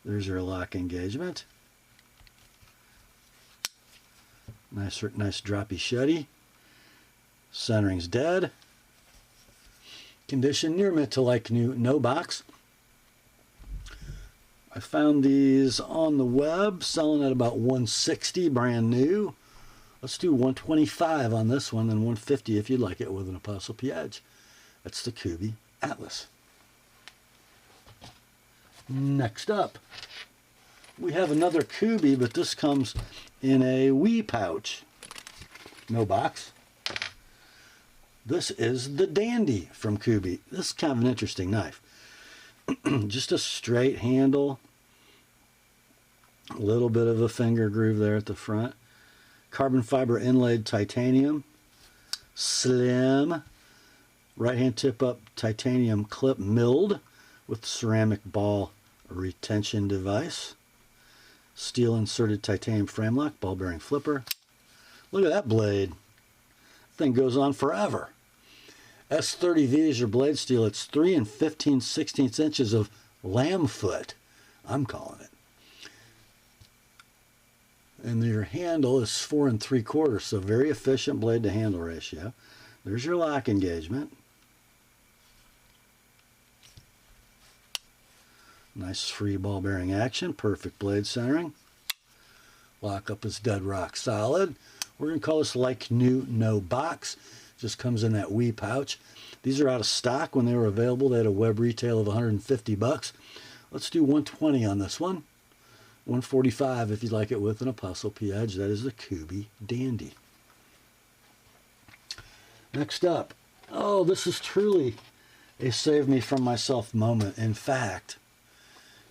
There's your lock engagement. Nice droppy shutty. Centering's dead. Condition near mint to like new, no box. I found these on the web, selling at about $160, brand new. Let's do 125 on this one, and 150 if you'd like it with an Apostle P edge. That's the Kubi Atlas. Next up, we have another Kubi, but this comes in a wee pouch. No box. This is the Dandy from Kubi. This is kind of an interesting knife. Just a straight handle. A little bit of a finger groove there at the front. carbon fiber inlaid titanium, slim, right-hand tip-up titanium clip milled with ceramic ball retention device, steel inserted titanium frame lock, ball bearing flipper. Look at that blade. Thing goes on forever. S30V is your blade steel. It's 3 15/16 inches of lamb foot, I'm calling it. And your handle is 4 3/4, so very efficient blade to handle ratio. There's your lock engagement. Nice free ball bearing action, perfect blade centering. Lockup is dead rock solid. We're going to call this like new, no box. Just comes in that wee pouch. These are out of stock. When they were available, they had a web retail of 150 bucks. Let's do 120 on this one. 145 if you'd like it with an Apostle P edge. That is the Kubi Dandy. Next up. Oh, this is truly a save me from myself moment. In fact,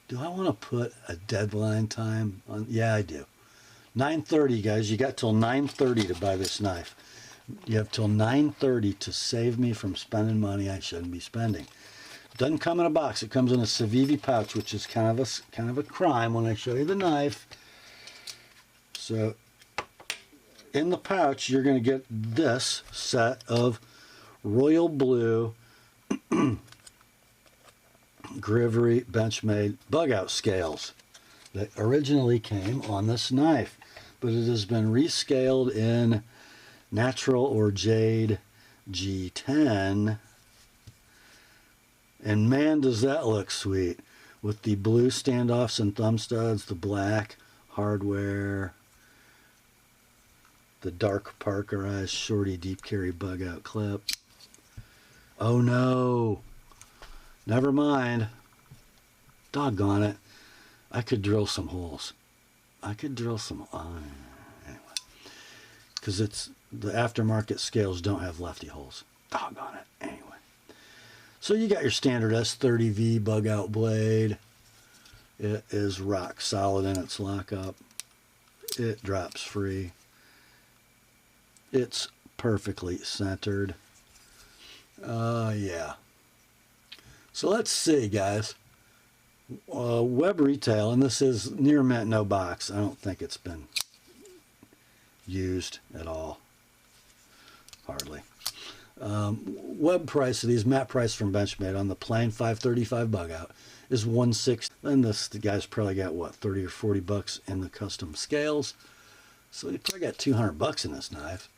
do I want to put a deadline time on? Yeah, I do. 9:30, guys. You got till 9:30 to buy this knife. You have till 9:30 to save me from spending money I shouldn't be spending. It doesn't come in a box. It comes in a Civivi pouch, which is kind of a crime when I show you the knife. So in the pouch, you're going to get this set of royal blue Grivery Benchmade Bugout scales that originally came on this knife, but it has been rescaled in natural or jade G10, and man does that look sweet with the blue standoffs and thumb studs, the black hardware, the dark parkerized shorty deep carry Bugout clip. Oh no, never mind. Doggone it. I could drill some holes. I could drill some, anyway. Because it's, the aftermarket scales don't have lefty holes. Doggone it. Anyway. So you got your standard S30V Bugout blade. It is rock solid in its lockup. It drops free. It's perfectly centered. Yeah. So let's see, guys. Web retail, and this is near mint, no box. I don't think it's been used at all. Hardly. Web price of these, matte price from Benchmade on the plain 535 Bugout is $160. And this, the guy's probably got what, 30 or 40 bucks in the custom scales. So you probably got 200 bucks in this knife.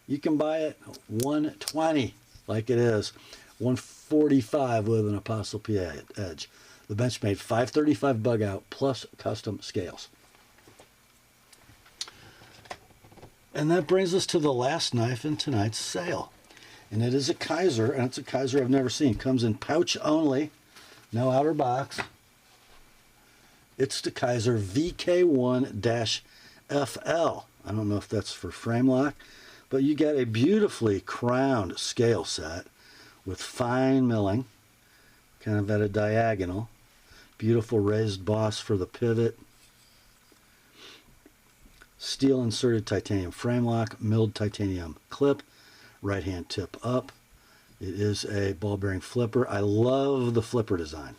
You can buy it $120 like it is. $145 with an Apostle P edge. The Benchmade 535 Bugout plus custom scales. And that brings us to the last knife in tonight's sale. And it is a Kaiser, and it's a Kaiser I've never seen. Comes in pouch only, no outer box. It's the Kaiser VK1-FL. I don't know if that's for frame lock, but you get a beautifully crowned scale set with fine milling, kind of at a diagonal. Beautiful raised boss for the pivot. Steel inserted titanium frame lock, milled titanium clip, right hand tip up. It is a ball bearing flipper. I love the flipper design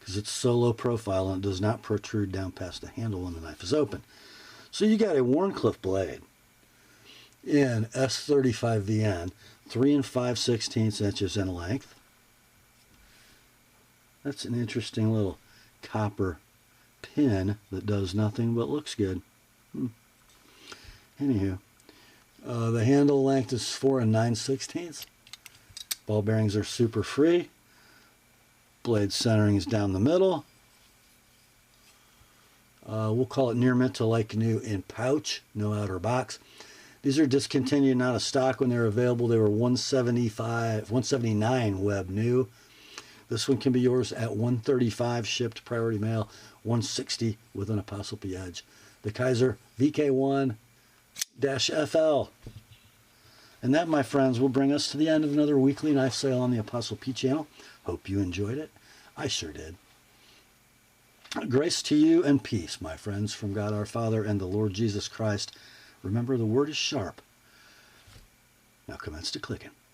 because it's so low profile and it does not protrude down past the handle when the knife is open. So you got a Wharncliffe blade in S35VN, 3 5/16 inches in length. That's an interesting little copper pin that does nothing but looks good. Anywho, the handle length is 4 9/16. Ball bearings are super free. Blade centering is down the middle. We'll call it near mint to like new in pouch, no outer box. These are discontinued, not a stock. When they were available, they were $179 web new. This one can be yours at $135 shipped priority mail, $160 with an Apostle P edge. The Kaiser VK1-FL. And that, my friends, will bring us to the end of another weekly knife sale on the Apostle P channel. Hope you enjoyed it. I sure did. Grace to you and peace, my friends, from God our Father and the Lord Jesus Christ. Remember, the word is sharp. Now commence to clicking.